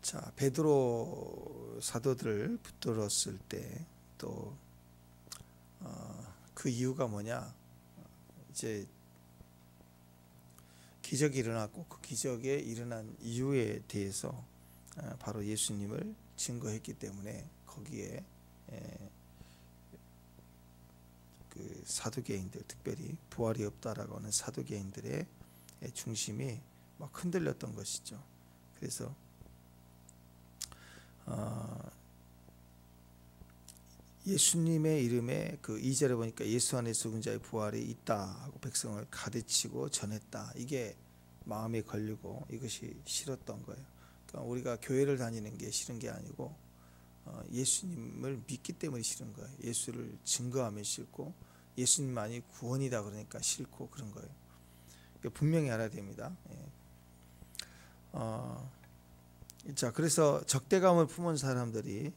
자, 베드로 사도들을 붙들었을 때 또 그 이유가 뭐냐? 이제 기적이 일어났고 그 기적에 일어난 이유에 대해서 바로 예수님을 증거했기 때문에 거기에 그 사두개인들, 특별히 부활이 없다라고 하는 사두개인들의 중심이 막 흔들렸던 것이죠. 그래서 예수님의 이름에 그 2절에 보니까 예수 안에 죽은 자의 부활이 있다 하고 백성을 가르치고 전했다. 이게 마음에 걸리고 이것이 싫었던 거예요. 그러니까 우리가 교회를 다니는 게 싫은 게 아니고 예수님을 믿기 때문에 싫은 거예요. 예수를 증거하면 싫고 예수님만이 구원이다 그러니까 싫고 그런 거예요. 그러니까 분명히 알아야 됩니다. 자, 그래서 적대감을 품은 사람들이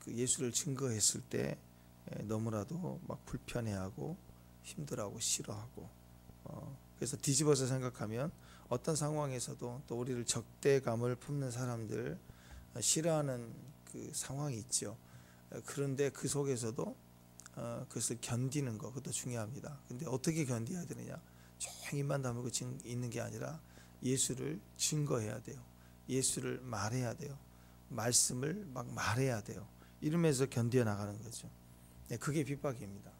그 예수를 증거했을 때 너무나도 막 불편해하고 힘들어하고 싫어하고 그래서 뒤집어서 생각하면 어떤 상황에서도 또 우리를 적대감을 품는 사람들 싫어하는 그 상황이 있죠. 그런데 그 속에서도 그것을 견디는 것, 그것도 중요합니다. 근데 어떻게 견뎌야 되느냐? 조용히 입만 다물고 있는 게 아니라 예수를 증거해야 돼요. 예수를 말해야 돼요. 말씀을 막 말해야 돼요. 이러면서 견뎌 나가는 거죠. 그게 핍박입니다.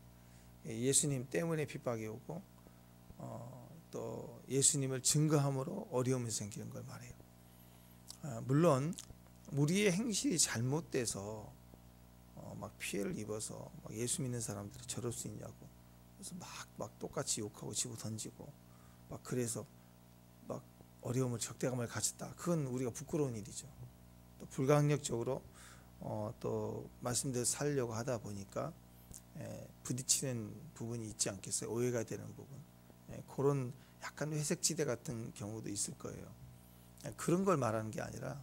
예수님 때문에 핍박이 오고 또 예수님을 증거함으로 어려움이 생기는 걸 말해요. 물론 우리의 행실이 잘못돼서 막 피해를 입어서 막 예수 믿는 사람들이 저럴 수 있냐고 그래서 막 똑같이 욕하고 집어 던지고 막 그래서 막 어려움을 적대감을 가졌다. 그건 우리가 부끄러운 일이죠. 또 불강력적으로 또 말씀대로 살려고 하다 보니까 부딪히는 부분이 있지 않겠어요? 오해가 되는 부분. 그런 약간 회색지대 같은 경우도 있을 거예요. 그런 걸 말하는 게 아니라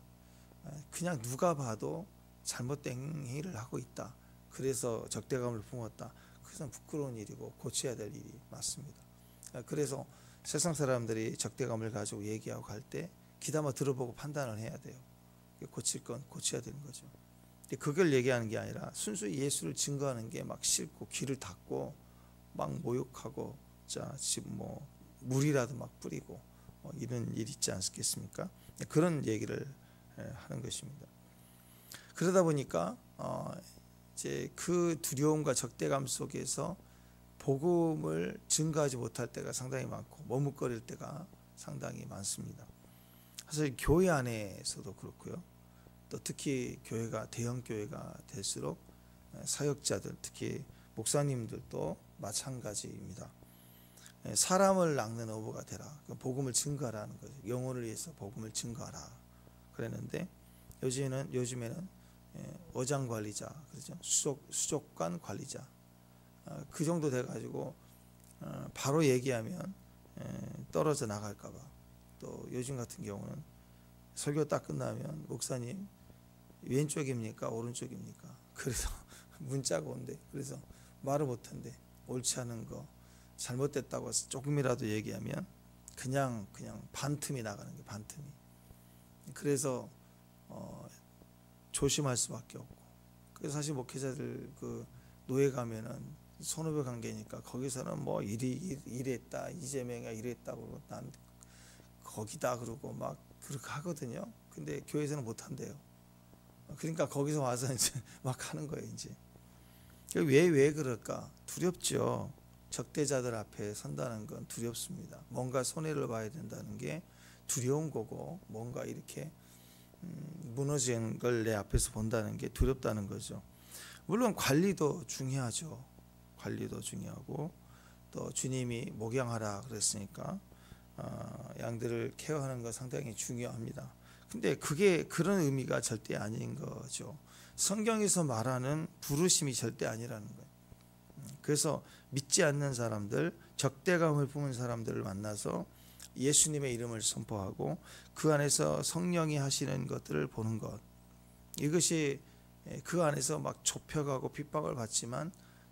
그냥 누가 봐도 잘못된 행위를 하고 있다. 그래서 적대감을 품었다. 그것은 부끄러운 일이고 고쳐야 될 일이 맞습니다. 그래서 세상 사람들이 적대감을 가지고 얘기하고 할 때 귀담아 들어보고 판단을 해야 돼요. 고칠 건 고쳐야 되는 거죠. 그걸 얘기하는 게 아니라 순수히 예수를 증거하는 게 막 싫고 귀를 닫고 막 모욕하고 자 지금 뭐 물이라도 막 뿌리고 이런 일 있지 않겠습니까? 그런 얘기를 하는 것입니다. 그러다 보니까 이제 그 두려움과 적대감 속에서 복음을 증거하지 못할 때가 상당히 많고 머뭇거릴 때가 상당히 많습니다. 사실 교회 안에서도 그렇고요. 또 특히 교회가 대형 교회가 될수록 사역자들 특히 목사님들도 마찬가지입니다. 사람을 낚는 어부가 되라. 복음을 증거하라는 거죠. 영혼을 위해서 복음을 증거하라. 그랬는데 요즘에는 어장 관리자, 그렇죠? 수족관 관리자 그 정도 돼가지고 바로 얘기하면 떨어져 나갈까봐. 또 요즘 같은 경우는 설교 딱 끝나면 목사님 왼쪽입니까 오른쪽입니까? 그래서 문자가 온대. 그래서 말을 못한대. 옳지 않은 거 잘못됐다고 조금이라도 얘기하면 그냥 반틈이 나가는 게 반틈이. 그래서 조심할 수밖에 없고. 그래서 사실 목회자들 그 노예 가면은 선후배 관계니까 거기서는 뭐 이랬다 이재명이 이랬다고 난 거기다 그러고 막 그렇게 하거든요. 근데 교회에서는 못 한대요. 그러니까 거기서 와서 이제 막 하는 거예요. 이제 왜 그럴까? 두렵죠. 적대자들 앞에 선다는 건 두렵습니다. 뭔가 손해를 봐야 된다는 게 두려운 거고 뭔가 이렇게 무너지는 걸 내 앞에서 본다는 게 두렵다는 거죠. 물론 관리도 중요하죠. 관리도 중요하고 또 주님이 목양하라 그랬으니까 양들을 케어하는 거 상당히 중요합니다. 근데 그게 그런 의미가 절대 아닌 거죠. 성경에서 말하는 부르심이 절대 아니라는 거예요. 그래서 믿지 않는 사람들, 적대감을 품은 사람들을 만나서 예수님의 이름을 선포하고 그 안에서 성령이 하시는 것들을 보는 것, 이것이 그 안에서 막 좁혀가고 핍박을 받지만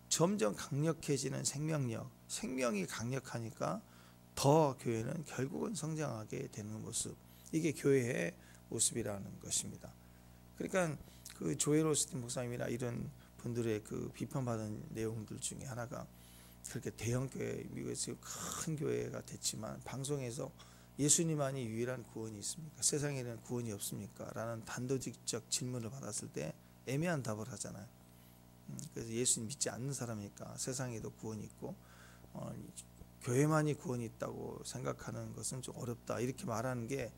점점 강력해지는 생명이 강력하니까 더 교회는 결국은 성장하게 되는 모습, 이게 교회의 모습이라는 것입니다. 그러니까 그 조엘 오스틴 목사님이나 이런 분들의 그 비판받은 내용들 중에 하나가 그렇게 대형 교회, 미국에서 큰 교회가 됐지만 방송에서 예수님만이 유일한 구원이 있습니까? 세상에는 구원이 없습니까? 라는 단도직적 질문을 받았을 때 애매한 답을 하잖아요. 그래서 예수님 믿지 않는 사람이니까 세상에도 구원이 있고 교회만이 구원이 있다고 생각하는 것은 좀 어렵다, 이렇게 말하는 게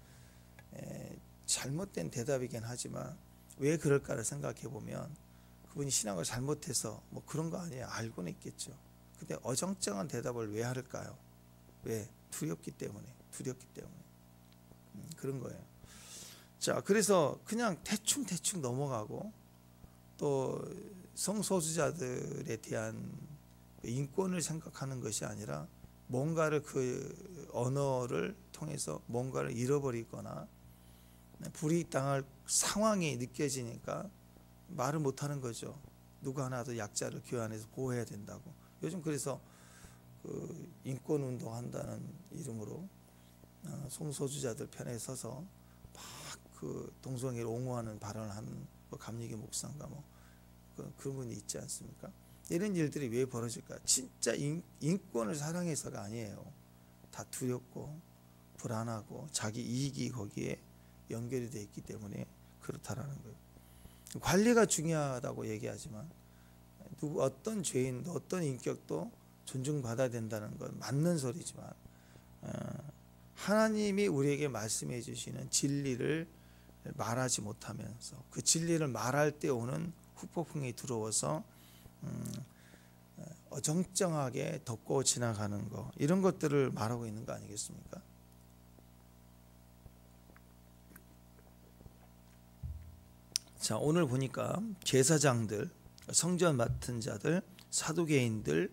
잘못된 대답이긴 하지만 왜 그럴까를 생각해 보면 그분이 신앙을 잘못해서 뭐 그런 거 아니에요. 알고는 있겠죠. 근데 어정쩡한 대답을 왜 할까요? 왜? 두렵기 때문에 그런 거예요. 자, 그래서 그냥 대충 넘어가고 또 성소수자들에 대한 인권을 생각하는 것이 아니라 뭔가를 그 언어를 통해서 뭔가를 잃어버리거나 불이익당할 상황이 느껴지니까 말을 못하는 거죠. 누구 하나도 약자를 교회 안에서 보호해야 된다고. 요즘 그래서 그 인권운동 한다는 이름으로 성소수자들 편에 서서 막 그 동성애를 옹호하는 발언을 하는 감리교 목사인가 뭐 그런 분이 있지 않습니까? 이런 일들이 왜 벌어질까? 진짜 인권을 사랑해서가 아니에요. 다 두렵고 불안하고 자기 이익이 거기에 연결이 되어 있기 때문에 그렇다라는 거예요. 관리가 중요하다고 얘기하지만 누구 어떤 죄인, 어떤 인격도 존중받아야 된다는 건 맞는 소리지만 하나님이 우리에게 말씀해 주시는 진리를 말하지 못하면서 그 진리를 말할 때 오는 후폭풍이 들어와서 어정쩡하게 덮고 지나가는 거, 이런 것들을 말하고 있는 거 아니겠습니까? 자, 오늘 보니까 제사장들, 성전 맡은 자들, 사두개인들,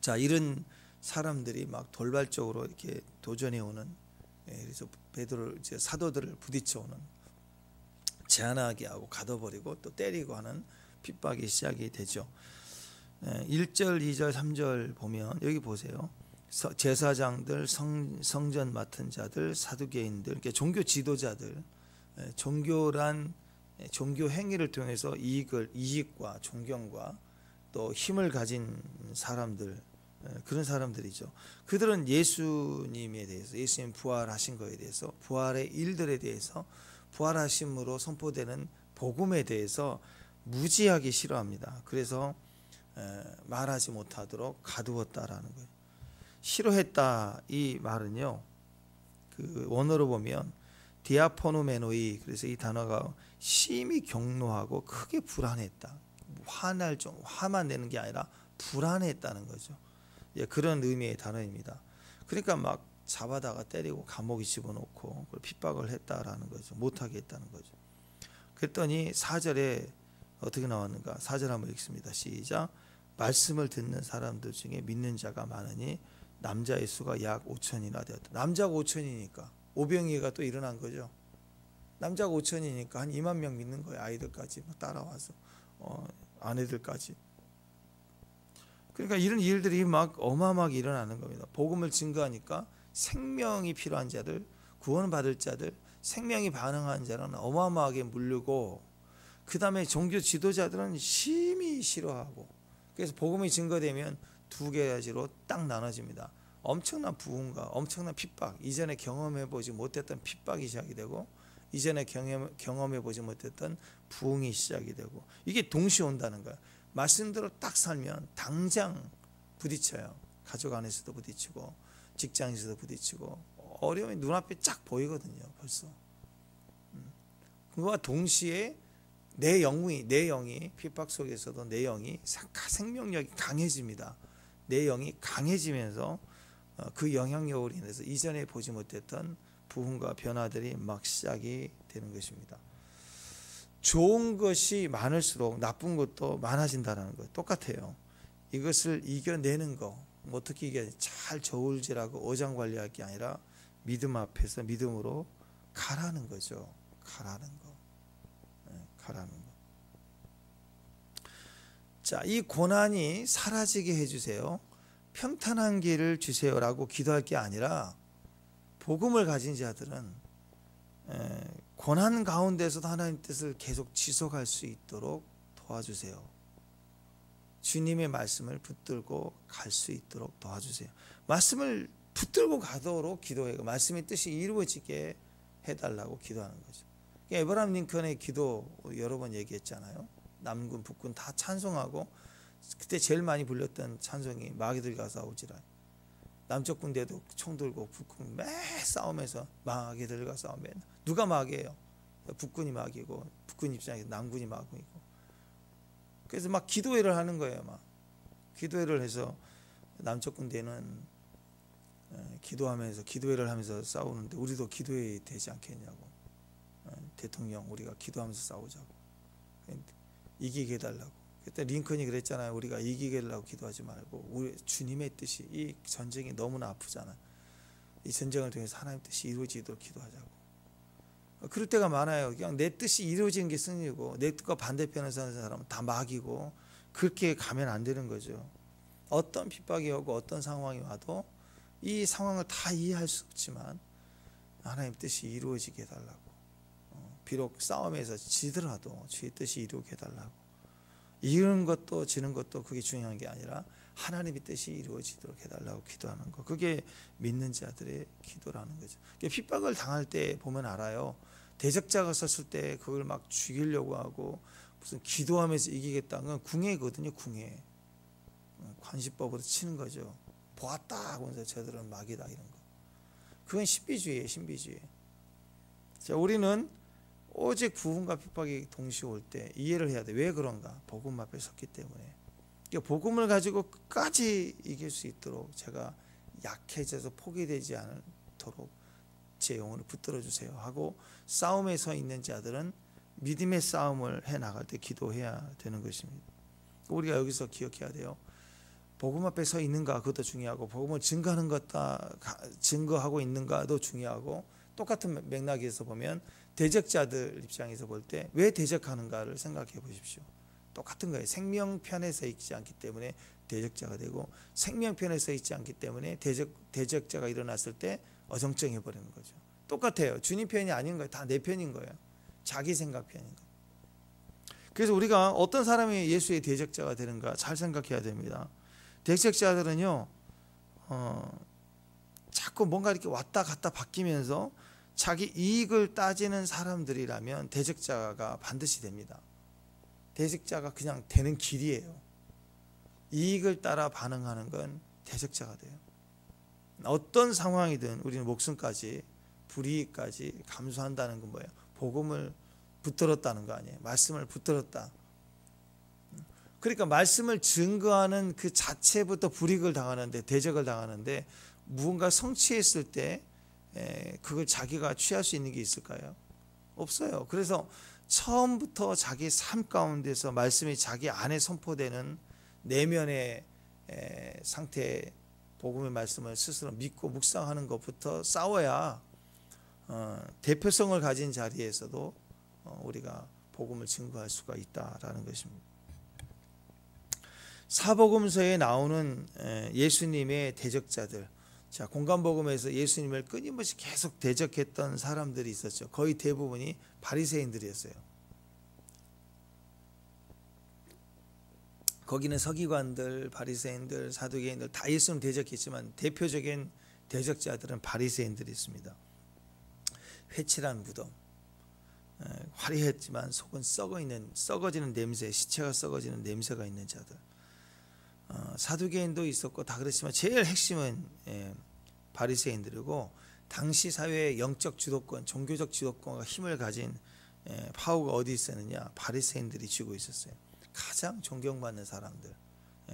자, 이런 사람들이 막 돌발적으로 이렇게 도전해 오는, 그래서 베드로 이제 사도들을 부딪혀 오는, 제한하게 하고 가둬버리고 또 때리고 하는 핍박이 시작이 되죠. 1절, 2절, 3절 보면 여기 보세요. 제사장들, 성전 맡은 자들, 사두개인들, 종교 지도자들, 종교란 종교 행위를 통해서 이익과 존경과 또 힘을 가진 사람들, 그런 사람들이죠. 그들은 예수님에 대해서, 예수님 부활하신 것에 대해서, 부활의 일들에 대해서, 부활하심으로 선포되는 복음에 대해서 무지하게 싫어합니다. 그래서 말하지 못하도록 가두었다라는 거예요. 싫어했다, 이 말은요, 그 원어로 보면 디아포노메노이, 그래서 이 단어가 심히 경노하고 크게 불안했다. 화만 내는 게 아니라 불안했다는 거죠. 그런 의미의 단어입니다. 그러니까 막 잡아다가 때리고 감옥에 집어넣고 핍박을 했다라는 거죠. 못하게 했다는 거죠. 그랬더니 4절에 어떻게 나왔는가? 4절 한번 읽습니다. 시작. 말씀을 듣는 사람들 중에 믿는 자가 많으니 남자의 수가 약 5천이나 되었다. 남자가 5천이니까 오병이가 또 일어난 거죠. 남자가 5천이니까 한 2만 명 믿는 거예요. 아이들까지 따라와서 아내들까지. 그러니까 이런 일들이 막 어마어마하게 일어나는 겁니다. 복음을 증거하니까 생명이 필요한 자들, 구원받을 자들, 생명이 반응한 자는 어마어마하게 물르고, 그 다음에 종교 지도자들은 심히 싫어하고, 그래서 복음이 증거되면 두 가지로 딱 나눠집니다. 엄청난 부흥과 엄청난 핍박, 이전에 경험해보지 못했던 핍박이 시작이 되고, 이전에 경험해보지 못했던 부흥이 시작이 되고, 이게 동시에 온다는 거예요. 말씀대로 딱 살면 당장 부딪혀요. 가족 안에서도 부딪히고 직장에서도 부딪히고 어려움이 눈앞에 쫙 보이거든요. 벌써. 그거와 동시에 내 영이 핍박 속에서도 내 영이 생명력이 강해집니다. 내 영이 강해지면서 그 영향력으로 인해서 이전에 보지 못했던 부흥과 변화들이 막 시작이 되는 것입니다. 좋은 것이 많을수록 나쁜 것도 많아진다는 거 똑같아요. 이것을 이겨내는 거, 어떻게 잘 저울질하고 어장관리할 게 아니라 믿음 앞에서 믿음으로 가라는 거죠. 가라는 거. 자, 이 고난이 사라지게 해주세요. 평탄한 길을 주세요라고 기도할 게 아니라, 복음을 가진 자들은 고난 가운데서도 하나님 뜻을 계속 지속할 수 있도록 도와주세요. 주님의 말씀을 붙들고 갈 수 있도록 도와주세요. 말씀을 붙들고 가도록 기도해요. 말씀의 뜻이 이루어지게 해달라고 기도하는 거죠. 에브라함 링컨의 기도 여러 번 얘기했잖아요. 남군 북군 다 찬송하고 그때 제일 많이 불렸던 찬송이 마귀들과 싸우지라. 남쪽 군대도 총 들고 북군 매 싸우면서 마귀들과 싸우면 누가 마귀예요? 북군이 마귀고 북군 입장에서 남군이 마귀고. 그래서 막 기도회를 하는 거예요. 막 기도회를 해서 남쪽 군대는 기도하면서 기도회를 하면서 싸우는데 우리도 기도회 되지 않겠냐고. 대통령 우리가 기도하면서 싸우자고. 이기게 해달라고. 그때 링컨이 그랬잖아요. 우리가 이기게 해달라고 기도하지 말고 우리 주님의 뜻이, 이 전쟁이 너무나 아프잖아요. 이 전쟁을 통해서 하나님 뜻이 이루어지도록 기도하자고. 그럴 때가 많아요. 그냥 내 뜻이 이루어지는 게 승리고 내 뜻과 반대편에 사는 사람은 다 마귀고, 그렇게 가면 안 되는 거죠. 어떤 핍박이 오고 어떤 상황이 와도 이 상황을 다 이해할 수 없지만 하나님 뜻이 이루어지게 해달라고. 비록 싸움에서 지더라도 주의 뜻이 이루게 해달라고. 이기는 것도 지는 것도 그게 중요한 게 아니라 하나님의 뜻이 이루어지도록 해달라고 기도하는 거. 그게 믿는 자들의 기도라는 거죠. 핍박을 당할 때 보면 알아요. 대적자가 섰을 때 그걸 막 죽이려고 하고 무슨 기도하면서 이기겠다는 건 궁예거든요. 궁예. 관시법으로 치는 거죠. 보았다 하면서 저들은 마귀다 이런 거. 그건 신비주의예요. 신비주의. 자, 우리는 오직 부흥과 핍박이 동시에 올 때 이해를 해야 돼. 왜 그런가? 복음 앞에 섰기 때문에. 복음을 가지고 끝까지 이길 수 있도록 제가 약해져서 포기되지 않도록 제 영혼을 붙들어 주세요 하고 싸움에 서 있는 자들은 믿음의 싸움을 해나갈 때 기도해야 되는 것입니다. 우리가 여기서 기억해야 돼요. 복음 앞에 서 있는가 그것도 중요하고, 복음을 증거하는 것다 증거하고 있는가도 중요하고, 똑같은 맥락에서 보면 대적자들 입장에서 볼 때 왜 대적하는가를 생각해 보십시오. 똑같은 거예요. 생명편에 서 있지 않기 때문에 대적자가 되고, 생명편에 서 있지 않기 때문에 대적자가 일어났을 때 어정쩡해 버리는 거죠. 똑같아요. 주님 편이 아닌 거예요. 다 내 편인 거예요. 자기 생각 편인 거예요. 그래서 우리가 어떤 사람이 예수의 대적자가 되는가 잘 생각해야 됩니다. 대적자들은요, 자꾸 뭔가 이렇게 왔다 갔다 바뀌면서 자기 이익을 따지는 사람들이라면 대적자가 반드시 됩니다. 대적자가 그냥 되는 길이에요. 이익을 따라 반응하는 건 대적자가 돼요. 어떤 상황이든 우리는 목숨까지, 불이익까지 감수한다는 건 뭐예요? 복음을 붙들었다는 거 아니에요? 말씀을 붙들었다. 그러니까 말씀을 증거하는 그 자체부터 불이익을 당하는데, 대적을 당하는데, 무언가 성취했을 때 그걸 자기가 취할 수 있는 게 있을까요? 없어요. 그래서 처음부터 자기 삶 가운데서 말씀이 자기 안에 선포되는 내면의 상태에 복음의 말씀을 스스로 믿고 묵상하는 것부터 싸워야 대표성을 가진 자리에서도 우리가 복음을 증거할 수가 있다라는 것입니다. 사복음서에 나오는 예수님의 대적자들, 자, 공간복음에서 예수님을 끊임없이 계속 대적했던 사람들이 있었죠. 거의 대부분이 바리새인들이었어요. 거기는 서기관들, 바리새인들, 사두개인들 다 예수님 대적했지만 대표적인 대적자들은 바리새인들이 있습니다. 회칠한 무덤, 화려했지만 속은 썩어지는 냄새, 시체가 썩어지는 냄새가 있는 자들. 사두개인도 있었고 다 그렇지만 제일 핵심은 바리새인들이고, 당시 사회의 영적 주도권, 종교적 주도권과 힘을 가진 파워가 어디 있었느냐? 바리새인들이 쥐고 있었어요. 가장 존경받는 사람들,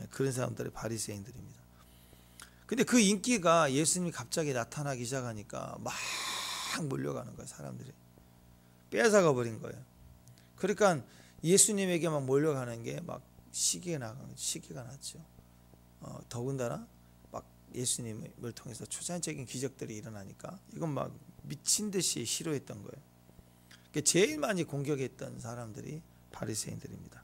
그런 사람들이 바리새인들입니다. 근데 그 인기가 예수님이 갑자기 나타나기 시작하니까 막 몰려가는 거예요. 사람들이 빼앗아가 버린 거예요. 그러니까 예수님에게만 몰려가는 게 막 시기가 났죠. 더군다나 막 예수님을 통해서 초자연적인 기적들이 일어나니까 이건 막 미친 듯이 싫어했던 거예요. 그러니까 제일 많이 공격했던 사람들이 바리새인들입니다.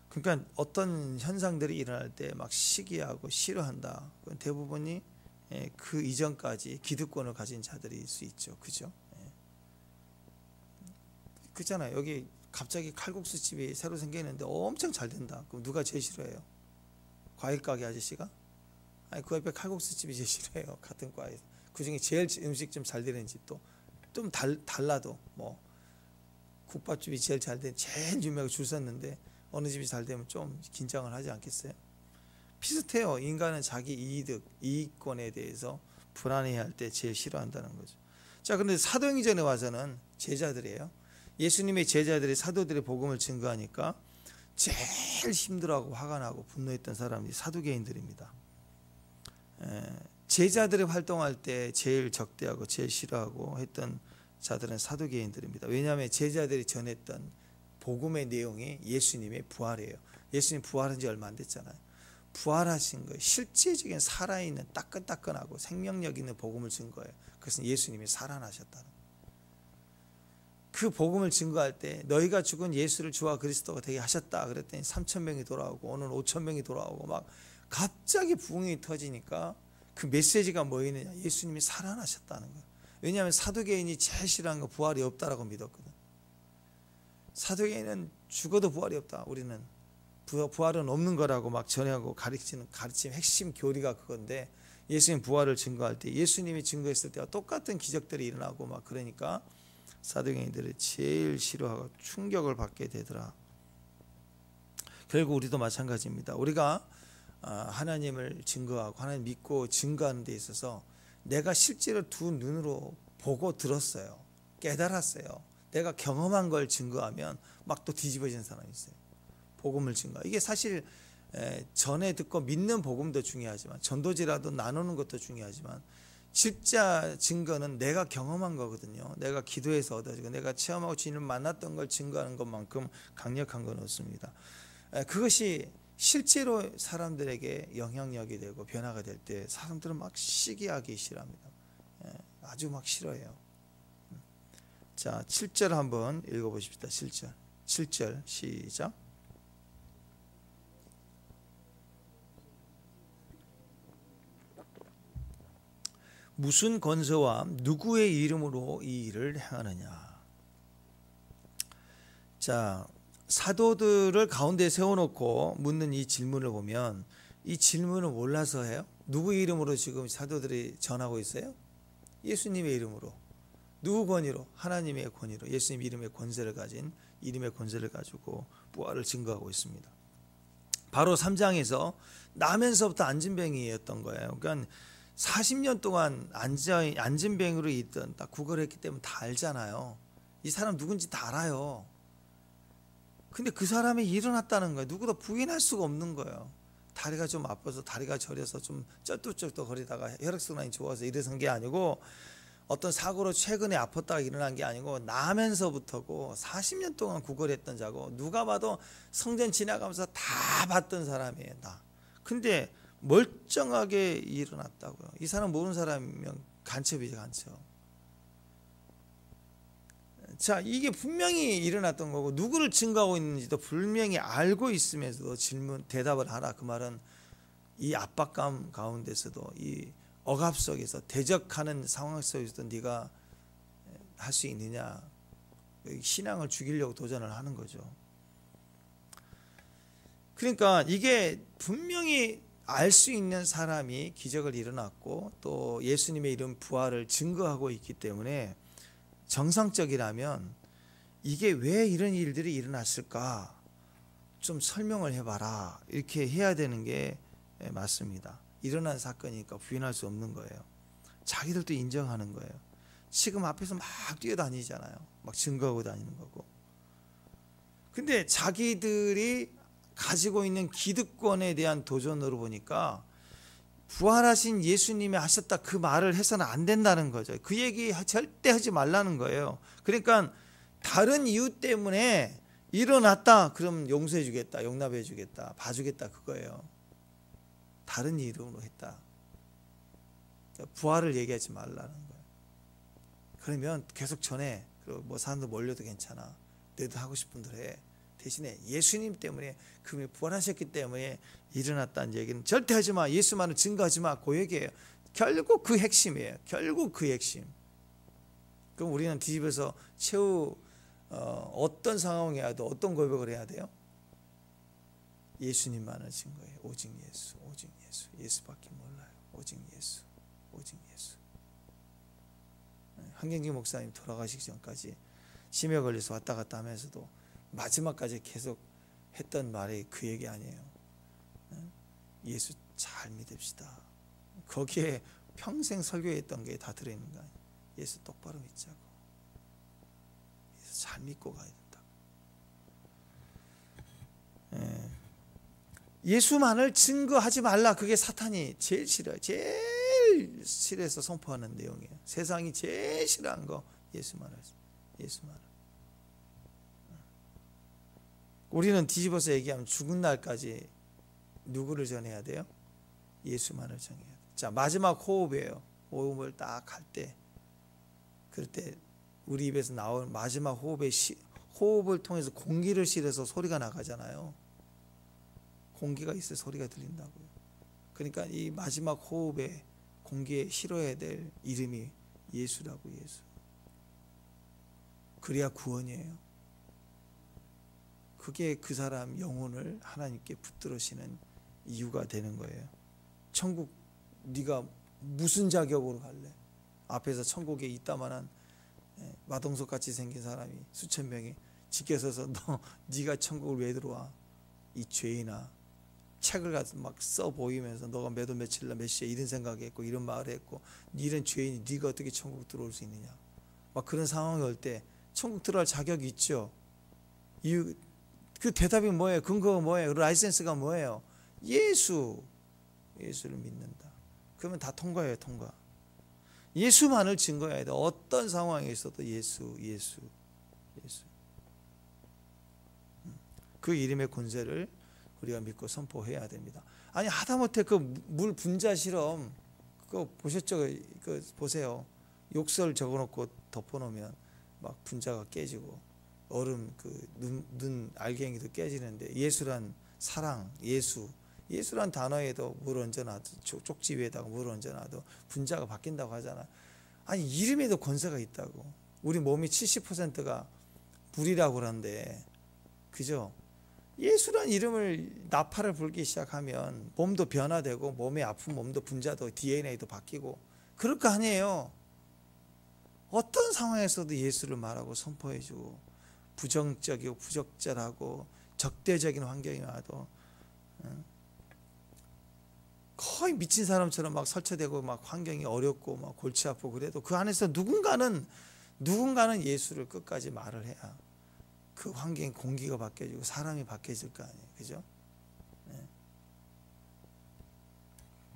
그러니까 어떤 현상들이 일어날 때 막 시기하고 싫어한다. 그건 대부분이 그 이전까지 기득권을 가진 자들일 수 있죠. 그죠? 그렇잖아요. 여기 갑자기 칼국수 집이 새로 생기는데 엄청 잘 된다. 그럼 누가 제일 싫어해요? 과일 가게 아저씨가? 아니 그 옆에 칼국수 집이 제일 싫어해요. 같은 과에서. 그 중에 제일 음식 좀 잘 되는 집도 좀 달라도 뭐 국밥집이 제일 잘 된 제일 유명하고 줄 섰는데 어느 집이 잘 되면 좀 긴장을 하지 않겠어요? 비슷해요. 인간은 자기 이익권에 대해서 불안해할 때 제일 싫어한다는 거죠. 자, 그런데 사도행전에 와서는 제자들이에요. 예수님의 제자들이 사도들의 복음을 증거하니까 제일 힘들어하고 화가 나고 분노했던 사람이 사두개인들입니다. 제자들이 활동할 때 제일 적대하고 제일 싫어하고 했던 자들은 사두개인들입니다. 왜냐하면 제자들이 전했던 복음의 내용이 예수님의 부활이에요. 예수님 부활한 지 얼마 안 됐잖아요. 부활하신 거예요. 실제적인 살아있는 따끈따끈하고 생명력 있는 복음을 증거해요. 그것은 예수님이 살아나셨다는 거예요. 그 복음을 증거할 때 너희가 죽은 예수를 주와 그리스도가 되게 하셨다 그랬더니 3,000명이 돌아오고 오늘 5,000명이 돌아오고 막 갑자기 부흥이 터지니까 그 메시지가 뭐였느냐, 예수님이 살아나셨다는 거예요. 왜냐하면 사두개인이 제일 싫어하는 거 부활이 없다라고 믿었거든. 사두개인은 죽어도 부활이 없다. 우리는 부활은 없는 거라고 막 전하고 가르침 핵심 교리가 그건데, 예수님 부활을 증거할 때 예수님이 증거했을 때와 똑같은 기적들이 일어나고 막 그러니까 사두개인들이 제일 싫어하고 충격을 받게 되더라. 결국 우리도 마찬가지입니다. 우리가 하나님을 증거하고 하나님 믿고 증거하는 데 있어서 내가 실제로 두 눈으로 보고 들었어요. 깨달았어요. 내가 경험한 걸 증거하면 막 또 뒤집어지는 사람이 있어요. 복음을 증거. 이게 사실 전에 듣고 믿는 복음도 중요하지만, 전도지라도 나누는 것도 중요하지만, 진짜 증거는 내가 경험한 거거든요. 내가 기도해서 얻어지고 내가 체험하고 주님을 만났던 걸 증거하는 것만큼 강력한 건 없습니다. 그것이 실제로 사람들에게 영향력이 되고 변화가 될 때 사람들은 막 시기하기 싫어합니다. 아주 막 싫어해요. 자, 7절 한번 읽어보십시다. 7절 시작. 무슨 권세와 누구의 이름으로 이 일을 행하느냐. 자, 사도들을 가운데 세워놓고 묻는 이 질문을 보면 이 질문을 몰라서 해요? 누구 이름으로 지금 사도들이 전하고 있어요? 예수님의 이름으로. 누구 권위로? 하나님의 권위로. 예수님 이름의 권세를 가진, 이름의 권세를 가지고 부활을 증거하고 있습니다. 바로 3장에서 나면서부터 안진뱅이였던 거예요. 그러니까 40년 동안 안진뱅이로 있던, 딱 구걸했기 때문에 다 알잖아요. 이 사람 누군지 다 알아요. 근데 그 사람이 일어났다는 거예요. 누구도 부인할 수가 없는 거예요. 다리가 좀 아파서, 다리가 저려서 좀 쩔뚝쩔뚝 거리다가 혈액순환이 좋아서 일어선 게 아니고, 어떤 사고로 최근에 아팠다가 일어난 게 아니고 나면서부터고 40년 동안 구걸했던 자고, 누가 봐도 성전 지나가면서 다 봤던 사람이에요. 다. 근데 멀쩡하게 일어났다고요. 이 사람 모르는 사람이면 간첩이죠, 간첩. 자, 이게 분명히 일어났던 거고 누구를 증거하고 있는지도 분명히 알고 있으면서도 대답을 하라. 그 말은 이 압박감 가운데서도, 이 억압 속에서, 대적하는 상황 속에서도 네가 할 수 있느냐, 신앙을 죽이려고 도전을 하는 거죠. 그러니까 이게 분명히 알 수 있는 사람이 기적을 일어났고 또 예수님의 이름 부활을 증거하고 있기 때문에 정상적이라면 이게 왜 이런 일들이 일어났을까 좀 설명을 해봐라, 이렇게 해야 되는 게 맞습니다. 일어난 사건이니까 부인할 수 없는 거예요. 자기들도 인정하는 거예요. 지금 앞에서 막 뛰어다니잖아요. 막 증거하고 다니는 거고. 근데 자기들이 가지고 있는 기득권에 대한 도전으로 보니까 부활하신 예수님이 하셨다 그 말을 해서는 안 된다는 거죠. 그 얘기 절대 하지 말라는 거예요. 그러니까 다른 이유 때문에 일어났다 그럼 용서해 주겠다, 용납해 주겠다, 봐주겠다, 그거예요. 다른 이름으로 했다. 부활을 얘기하지 말라는 거예요. 그러면 계속 전해. 그리고 뭐 사람들 몰려도 괜찮아. 너도 하고 싶은 대로 해. 대신에 예수님 때문에, 그분이 부활하셨기 때문에 일어났다는 얘기는 절대 하지 마. 예수만을 증거하지 마. 그 얘기예요. 결국 그 핵심이에요. 결국 그 핵심. 그럼 우리는 뒤집어서 최후 어떤 상황에 와도 어떤 고백을 해야 돼요? 예수님만을 증거해요. 오직 예수, 오직 예수, 예수밖에 몰라요. 오직 예수, 오직 예수. 한경직 목사님 돌아가시기 전까지 심해 걸려서 왔다 갔다 하면서도 마지막까지 계속 했던 말이 그 얘기 아니에요. 예수 잘 믿읍시다. 거기에 평생 설교했던 게 다 들어있는 거 아니에요. 예수 똑바로 믿자고. 예수 잘 믿고 가야 된다고. 예수만을 증거하지 말라. 그게 사탄이 제일 싫어요. 제일 싫어해서 선포하는 내용이에요. 세상이 제일 싫어하는 거 예수만을. 우리는 뒤집어서 얘기하면 죽은 날까지 누구를 전해야 돼요? 예수만을 전해야 돼요. 자, 마지막 호흡이에요. 호흡을 딱 할 때, 그럴 때 우리 입에서 나올 마지막 호흡을 통해서 공기를 실어서 소리가 나가잖아요. 공기가 있어야 소리가 들린다고요. 그러니까 이 마지막 호흡에 공기에 실어야 될 이름이 예수라고. 예수. 그래야 구원이에요. 그게 그 사람 영혼을 하나님께 붙들으시는 이유가 되는 거예요. 천국 네가 무슨 자격으로 갈래? 앞에서 천국에 있다만한 마동석 같이 생긴 사람이 수천 명이 지켜서서 네가 천국을 왜 들어와? 이 죄인아. 책을 막 써 보이면서 너가 몇 월 며칠 날 몇 시에 이런 생각했고 이런 말을 했고 이런 죄인이 네가 어떻게 천국 들어올 수 있느냐. 막 그런 상황이 올 때 천국 들어갈 자격이 있죠. 이유 그 대답이 뭐예요? 근거가 뭐예요? 라이센스가 뭐예요? 예수를 믿는다. 그러면 다 통과예요. 통과. 예수만을 증거해야 돼. 어떤 상황에 있어도 예수. 그 이름의 권세를 우리가 믿고 선포해야 됩니다. 아니 하다못해 그 물 분자 실험 그거 보셨죠? 그 보세요. 욕설 적어놓고 덮어놓으면 막 분자가 깨지고 얼음 그 눈 알갱이도 깨지는데 예수란 사랑, 예수란 단어에도 물 얹어놔도 쪽지 위에다가 물 얹어놔도 분자가 바뀐다고 하잖아. 아니 이름에도 권세가 있다고. 우리 몸이 70%가 물이라고 그러는데 그죠? 예수란 이름을 나팔을 불기 시작하면 몸도 변화되고 몸에 아픈 몸도 분자도 DNA도 바뀌고 그럴 거 아니에요. 어떤 상황에서도 예수를 말하고 선포해주고 부정적이고 부적절하고 적대적인 환경이 와도 거의 미친 사람처럼 막 설치되고 막 환경이 어렵고 막 골치 아프고 그래도 그 안에서 누군가는 예수를 끝까지 말을 해야 그 환경 공기가 바뀌어지고 사람이 바뀌어질 거 아니에요. 그죠? 네.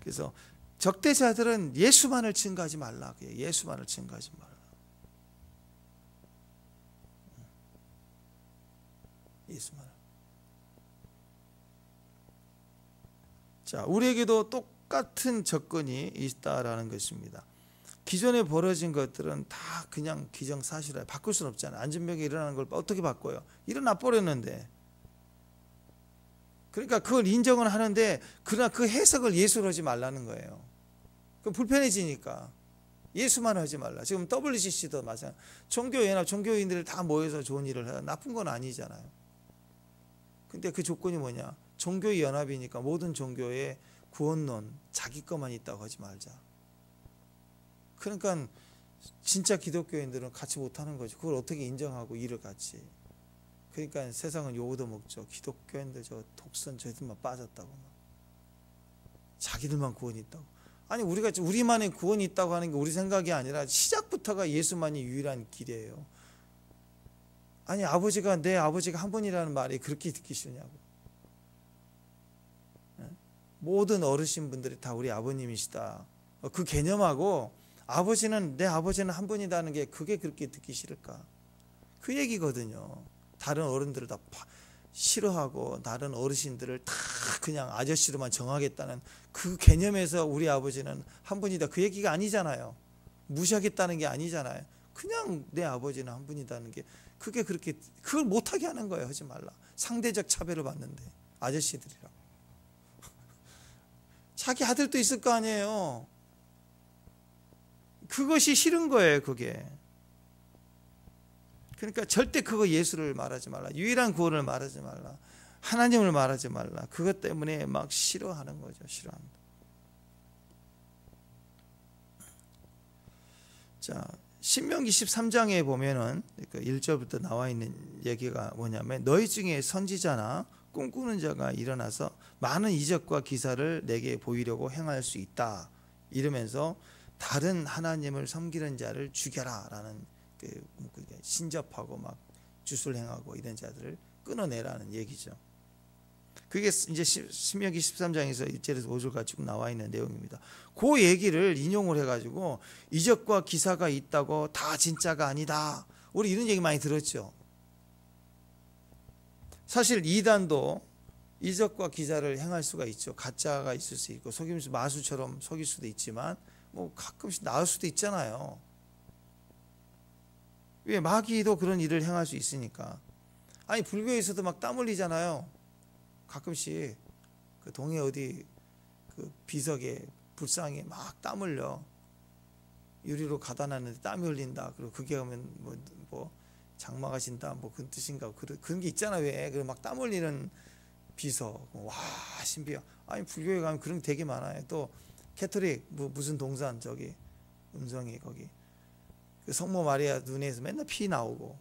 그래서 적대자들은 예수만을 증거하지 말라. 예수만을 증거하지 말라. 예수만. 자, 우리에게도 똑같은 접근이 있다라는 것입니다. 기존에 벌어진 것들은 다 그냥 기정사실이에요. 바꿀 수는 없잖아요. 안전병이 일어나는 걸 어떻게 바꿔요? 일어나 버렸는데. 그러니까 그걸 인정은 하는데 그러나 그 해석을 예수로 하지 말라는 거예요. 그럼 불편해지니까. 예수만 하지 말라. 지금 WCC도 마찬가지. 종교연합, 종교인들이 다 모여서 좋은 일을 해요. 나쁜 건 아니잖아요. 근데 그 조건이 뭐냐? 종교의 연합이니까 모든 종교의 구원론 자기 것만 있다고 하지 말자. 그러니까 진짜 기독교인들은 같이 못하는 거죠. 그걸 어떻게 인정하고 일을 같이. 그러니까 세상은 욕도 먹죠. 기독교인들 저 독선 저들만 빠졌다고. 자기들만 구원이 있다고. 아니 우리만의 구원이 있다고 하는 게 우리 생각이 아니라 시작부터가 예수만이 유일한 길이에요. 아니 내 아버지가 한 분이라는 말이 그렇게 듣기 싫냐고. 모든 어르신분들이 다 우리 아버님이시다. 그 개념하고 내 아버지는 한 분이라는 게 그게 그렇게 듣기 싫을까. 그 얘기거든요. 다른 어른들을 다 싫어하고 다른 어르신들을 다 그냥 아저씨로만 정하겠다는 그 개념에서 우리 아버지는 한 분이다. 그 얘기가 아니잖아요. 무시하겠다는 게 아니잖아요. 그냥 내 아버지는 한 분이라는 게 그게 그렇게 그걸 못하게 하는 거예요. 하지 말라. 상대적 차별을 받는데 아저씨들이라고. 자기 아들도 있을 거 아니에요. 그것이 싫은 거예요. 그게. 그러니까 절대 그거 예수를 말하지 말라. 유일한 구원을 말하지 말라. 하나님을 말하지 말라. 그것 때문에 막 싫어하는 거죠. 싫어합니다. 자, 신명기 13장에 보면은 1절부터 나와 있는 얘기가 뭐냐면 너희 중에 선지자나 꿈꾸는 자가 일어나서 많은 이적과 기사를 내게 보이려고 행할 수 있다. 이러면서 다른 하나님을 섬기는 자를 죽여라 라는 신접하고 막 주술 행하고 이런 자들을 끊어내라는 얘기죠. 그게 이제 신명기 13장에서 1절에서 5절까지 쭉 나와 있는 내용입니다. 그 얘기를 인용을 해가지고 이적과 기사가 있다고 다 진짜가 아니다. 우리 이런 얘기 많이 들었죠. 사실 이단도 이적과 기사를 행할 수가 있죠. 가짜가 있을 수 있고 속임수 마수처럼 속일 수도 있지만 뭐 가끔씩 나올 수도 있잖아요. 왜 마귀도 그런 일을 행할 수 있으니까. 아니 불교에서도 막 땀 흘리잖아요. 가끔씩 그 동해 어디 그 비석에 불상에 막 땀 흘려. 유리로 가다 놨는데 땀이 흘린다. 그리고 그게 하면 뭐 장마가 진다. 뭐 그런 뜻인가. 그런 게 있잖아. 왜? 그리고 막 땀 흘리는 비석. 와 신비해. 아니 불교에 가면 그런 게 되게 많아요. 또 캐토릭 무슨 동산 저기 음성이 거기 그 성모 마리아 눈에서 맨날 피 나오고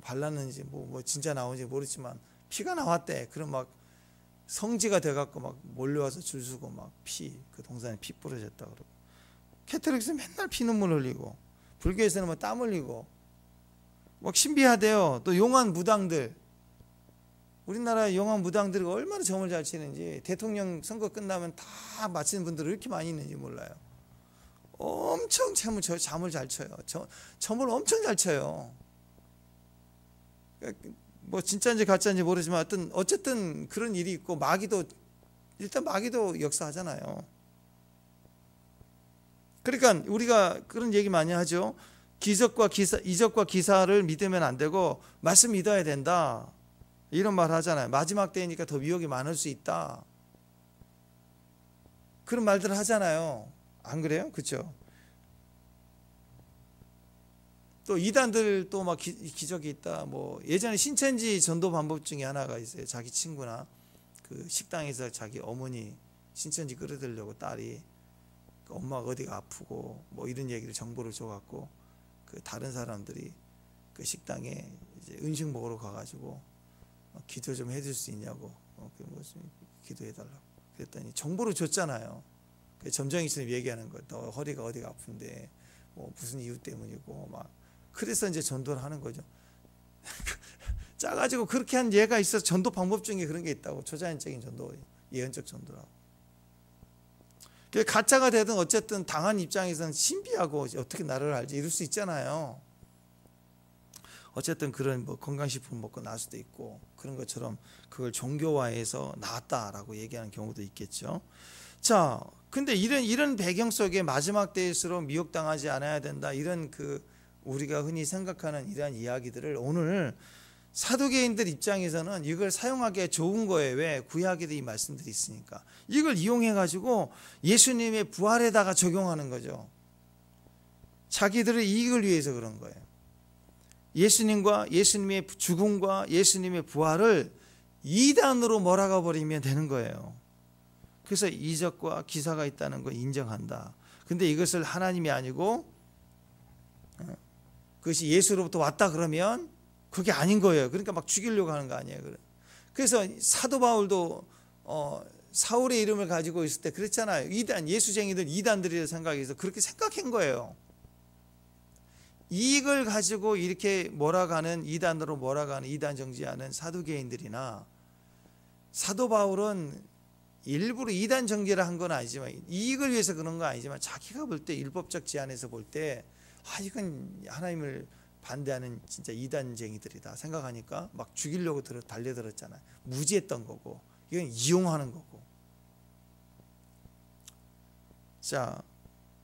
발랐는지 뭐 진짜 나오는지 모르지만 피가 나왔대. 그럼 막 성지가 돼갖고 막 몰려와서 줄 서고 막 그 동산에 피 뿌려졌다 그러고 캐토릭에서 맨날 피눈물 흘리고 불교에서는 뭐 땀 흘리고 막 신비하대요. 또 용한 무당들 우리나라 용한 무당들이 얼마나 점을 잘 치는지 대통령 선거 끝나면 다 마치는 분들이 이렇게 많이 있는지 몰라요. 엄청 잠을 잘 쳐요. 점을 엄청 잘 쳐요. 뭐 진짜인지 가짜인지 모르지만 어쨌든 그런 일이 있고 일단 마귀도 역사하잖아요. 그러니까 우리가 그런 얘기 많이 하죠. 이적과 기사를 믿으면 안 되고 말씀 믿어야 된다. 이런 말 하잖아요. 마지막 때니까 더 미혹이 많을 수 있다. 그런 말들을 하잖아요. 안 그래요? 그렇죠? 또 이단들 또 막 기적이 있다. 뭐 예전에 신천지 전도 방법 중에 하나가 있어요. 자기 친구나 그 식당에서 자기 어머니 신천지 끌어들려고 딸이 엄마가 어디가 아프고 뭐 이런 얘기를 정보를 줘갖고 그 다른 사람들이 그 식당에 이제 음식 먹으러 가가지고 기도 좀 해줄 수 있냐고 기도해달라고 그랬더니 정보를 줬잖아요. 점장이처럼 얘기하는 거예요. 너 허리가 어디가 아픈데 뭐 무슨 이유 때문이고 막 그래서 이제 전도를 하는 거죠. 짜가지고 그렇게 한 예가 있어서 전도 방법 중에 그런 게 있다고. 초자연적인 전도, 예언적 전도라고. 가짜가 되든 어쨌든 당한 입장에서는 신비하고 어떻게 나를 알지 이럴 수 있잖아요. 어쨌든 그런 뭐 건강식품 먹고 나을 수도 있고 그런 것처럼 그걸 종교화해서 나았다라고 얘기하는 경우도 있겠죠. 자, 근데 이런 배경 속에 마지막 때일수록 미혹당하지 않아야 된다. 이런 우리가 흔히 생각하는 이러한 이야기들을 오늘 사두개인들 입장에서는 이걸 사용하기에 좋은 거예요. 왜? 구약에도 이 말씀들이 있으니까. 이걸 이용해가지고 예수님의 부활에다가 적용하는 거죠. 자기들의 이익을 위해서 그런 거예요. 예수님과 예수님의 죽음과 예수님의 부활을 이단으로 몰아가 버리면 되는 거예요. 그래서 이적과 기사가 있다는 걸 인정한다. 근데 이것을 하나님이 아니고 그것이 예수로부터 왔다 그러면 그게 아닌 거예요. 그러니까 막 죽이려고 하는 거 아니에요. 그래서 사도 바울도 사울의 이름을 가지고 있을 때 그랬잖아요. 예수쟁이들 이단들이라 생각해서 그렇게 생각한 거예요. 이익을 가지고 이렇게 몰아가는 이단으로 몰아가는 이단 정지하는 사두개인들이나 사도 바울은 일부러 이단 정죄를 한 건 아니지만 이익을 위해서 그런 건 아니지만 자기가 볼 때 율법적 제한에서 볼 때 이건 하나님을 반대하는 진짜 이단쟁이들이다 생각하니까 막 죽이려고 달려들었잖아요. 무지했던 거고 이건 이용하는 거고. 자,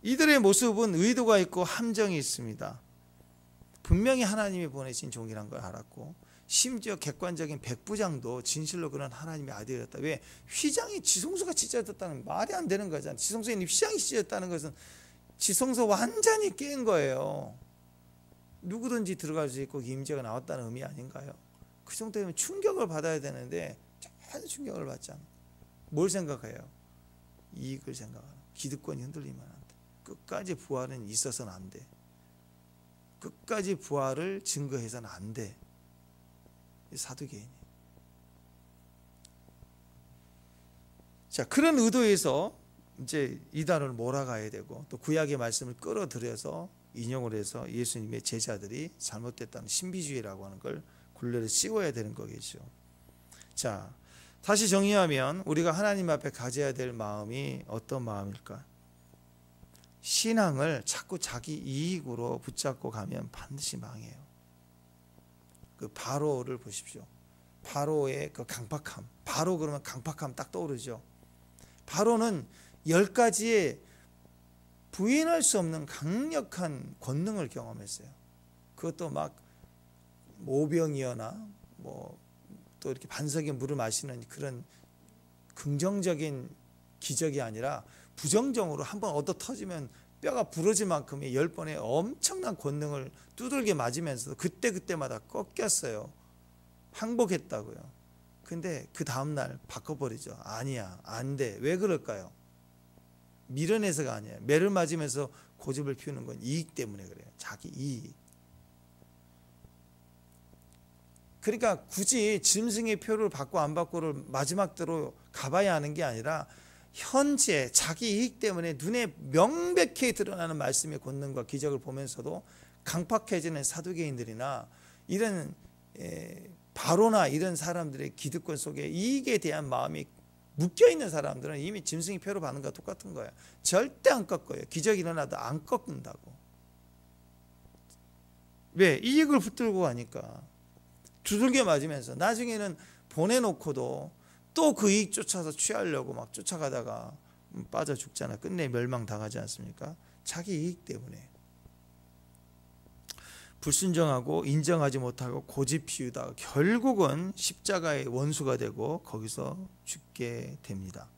이들의 모습은 의도가 있고 함정이 있습니다. 분명히 하나님이 보내신 종이란 걸 알았고 심지어 객관적인 백부장도 진실로 그런 하나님의 아들이었다. 왜? 휘장이 지성소가 찢어졌다는 말이 안 되는 거잖아요. 지성소에 있는 휘장이 찢어졌다는 것은 지성소 완전히 깬 거예요. 누구든지 들어갈 수 있고 임재가 나왔다는 의미 아닌가요? 그 정도면 충격을 받아야 되는데 전혀 충격을 받지 않아. 뭘 생각해요? 이익을 생각하는. 기득권이 흔들리면 안 돼. 끝까지 부활은 있어서는 안 돼. 끝까지 부활을 증거해서는 안 돼. 사두개인이. 자, 그런 의도에서 이제 이단을 몰아가야 되고 또 구약의 말씀을 끌어들여서 인용을 해서 예수님의 제자들이 잘못됐다는 신비주의라고 하는 걸 굴레를 씌워야 되는 거겠죠. 자, 다시 정리하면 우리가 하나님 앞에 가져야 될 마음이 어떤 마음일까? 신앙을 자꾸 자기 이익으로 붙잡고 가면 반드시 망해요. 그 바로를 보십시오. 바로의 그 강팍함. 바로 그러면 강팍함 딱 떠오르죠. 바로는 10가지의 부인할 수 없는 강력한 권능을 경험했어요. 그것도 막 모병이거나 뭐 또 이렇게 반석에 물을 마시는 그런 긍정적인 기적이 아니라 부정적으로 한번 얻어 터지면 뼈가 부러질 만큼의 10번의 엄청난 권능을 두들겨 맞으면서도 그때마다 꺾였어요. 항복했다고요. 근데 그 다음날 바꿔버리죠. 아니야, 안 돼. 왜 그럴까요? 밀어내서가 아니에요. 매를 맞으면서 고집을 피우는 건 이익 때문에 그래요. 자기 이익. 그러니까 굳이 짐승의 표를 받고 안 받고를 마지막대로 가봐야 하는 게 아니라 현재 자기 이익 때문에 눈에 명백히 드러나는 말씀의 권능과 기적을 보면서도 강팍해지는 사두개인들이나 이런 바로나 이런 사람들의 기득권 속에 이익에 대한 마음이 묶여있는 사람들은 이미 짐승의 표를 받는 것과 똑같은 거예요. 절대 안 꺾어요. 기적이 일어나도 안 꺾는다고. 왜? 이익을 붙들고 가니까. 두들겨 맞으면서 나중에는 보내놓고도 또 그 이익 쫓아서 취하려고 막 쫓아가다가 빠져 죽잖아. 끝내 멸망당하지 않습니까? 자기 이익 때문에. 불순종하고 인정하지 못하고 고집 피우다가 결국은 십자가의 원수가 되고 거기서 죽게 됩니다.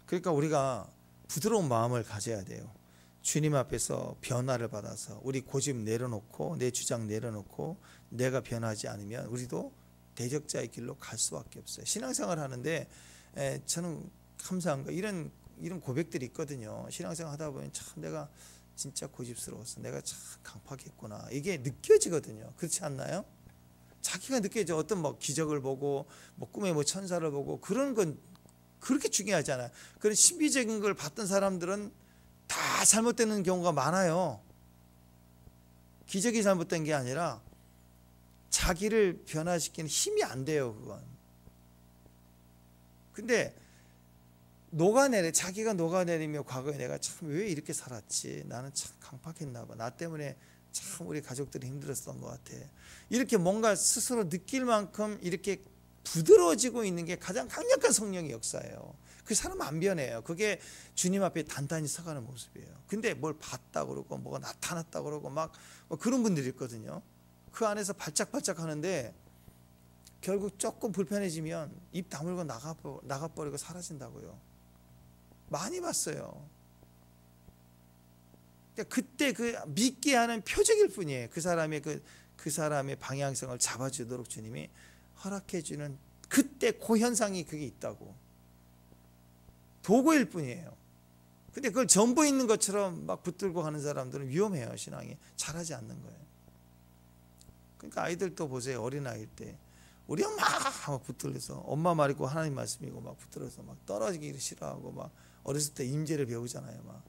그러니까 우리가 부드러운 마음을 가져야 돼요. 주님 앞에서 변화를 받아서 우리 고집 내려놓고 내 주장 내려놓고 내가 변하지 않으면 우리도 대적자의 길로 갈 수밖에 없어요. 신앙생활 하는데 저는 감사한 거 이런 고백들이 있거든요. 신앙생활 하다 보면 참 내가 진짜 고집스러웠어. 내가 참 강팍했구나. 이게 느껴지거든요. 그렇지 않나요? 자기가 느껴져. 어떤 뭐 기적을 보고 뭐 꿈에 뭐 천사를 보고 그런 건 그렇게 중요하지 않아요. 그런 신비적인 걸 봤던 사람들은 다 잘못되는 경우가 많아요. 기적이 잘못된 게 아니라 자기를 변화시키는 힘이 안 돼요. 그건. 근데 자기가 녹아내리며 과거에 내가 참 왜 이렇게 살았지? 나는 참 강팍했나 봐. 나 때문에 참 우리 가족들이 힘들었던 것 같아. 이렇게 뭔가 스스로 느낄 만큼 이렇게 부드러워지고 있는 게 가장 강력한 성령의 역사예요. 그 사람은 안 변해요. 그게 주님 앞에 단단히 서가는 모습이에요. 근데 뭘 봤다 그러고 뭐가 나타났다 그러고 막 그런 분들이 있거든요. 그 안에서 발작발작 하는데 결국 조금 불편해지면 입 다물고 나가버리고 사라진다고요. 많이 봤어요. 그때 그 믿게 하는 표적일 뿐이에요. 그 사람의 방향성을 잡아주도록 주님이 허락해주는 그때 그 현상이 그게 있다고. 도구일 뿐이에요. 근데 그걸 전부 있는 것처럼 막 붙들고 가는 사람들은 위험해요. 신앙이 잘하지 않는 거예요. 그러니까 아이들도 보세요. 어린아이일 때 우리 엄마 막 붙들려서 엄마 말이고 하나님 말씀이고 막 붙들어서 막 떨어지기를 싫어하고 막 어렸을 때 임재를 배우잖아요. 막.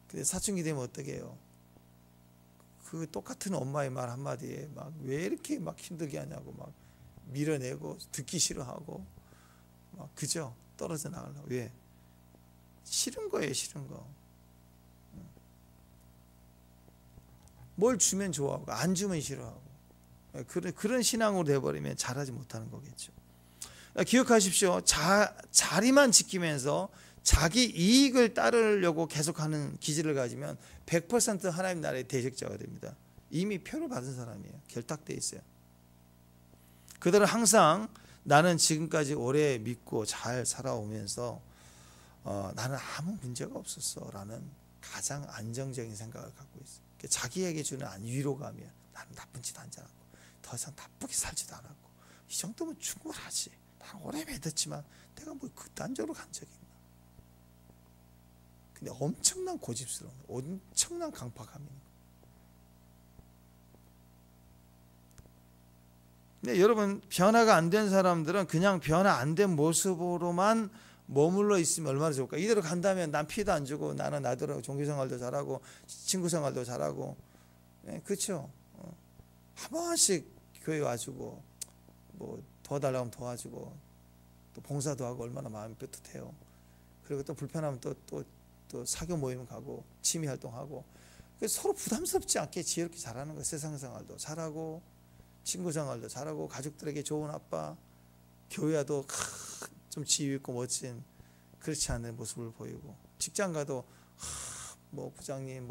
근데 사춘기 되면 어떻게 해요? 그 똑같은 엄마의 말 한마디에 막 왜 이렇게 막 힘들게 하냐고 막 밀어내고 듣기 싫어하고 막 그죠? 떨어져 나가려고. 왜? 싫은 거예요. 싫은 거. 뭘 주면 좋아하고 안 주면 싫어하고. 그런 신앙으로 돼버리면 잘하지 못하는 거겠죠. 기억하십시오. 자리만 지키면서 자기 이익을 따르려고 계속하는 기질을 가지면 100% 하나님 나라의 대적자가 됩니다. 이미 표를 받은 사람이에요. 결탁되어 있어요. 그들은 항상 나는 지금까지 오래 믿고 잘 살아오면서 나는 아무 문제가 없었어 라는 가장 안정적인 생각을 갖고 있어요. 자기에게 주는 위로감이야. 나는 나쁜 짓 하지 않았고 더 이상 나쁘게 살지도 않았고 이 정도면 충분하지. 나는 오래 믿었지만 내가 뭐 극단적으로 간 적이 있나. 근데 엄청난 고집스러운, 엄청난 강팍함이 있는 거예요. 근데 여러분, 변화가 안 된 사람들은 그냥 변화 안 된 모습으로만 머물러 있으면 얼마나 좋을까. 이대로 간다면 난 피해도 안 주고 나는 나대로 종교생활도 잘하고 친구생활도 잘하고, 그렇죠. 한 번씩 교회 와주고 뭐 도와달라고 하면 도와주고 또 봉사도 하고 얼마나 마음이 떳떳해요. 그리고 또 불편하면 또 사교 모임 가고 취미 활동하고, 그래서 서로 부담스럽지 않게 지혜롭게 잘하는 거예요. 세상 생활도 잘하고 친구 생활도 잘하고 가족들에게 좋은 아빠, 교회와도 좀 지혜 있고 멋진 그렇지 않은 모습을 보이고, 직장 가도 뭐 부장님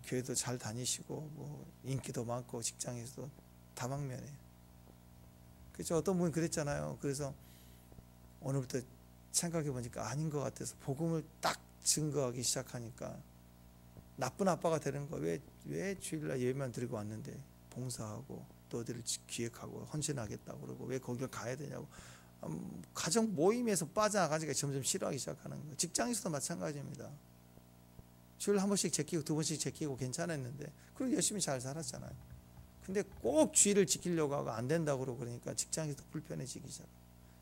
교회도 잘 다니시고 뭐 인기도 많고 직장에서도 다방면에. 그렇죠. 어떤 분이 그랬잖아요. 그래서 오늘부터 생각해 보니까 아닌 것 같아서 복음을 딱 증거하기 시작하니까 나쁜 아빠가 되는 거예요. 왜 주일날 예배만 드리고 왔는데 봉사하고 또 어디를 기획하고 헌신하겠다고 그러고 왜 거길 가야 되냐고. 가정 모임에서 빠져나가니까 점점 싫어하기 시작하는 거예요. 직장에서도 마찬가지입니다. 주일 한 번씩 제끼고 두 번씩 제끼고 괜찮았는데 그리고 열심히 잘 살았잖아요. 근데 꼭 주일을 지키려고 하고 안 된다고 그러고 그러니까 직장에서 불편해지기 시작해요.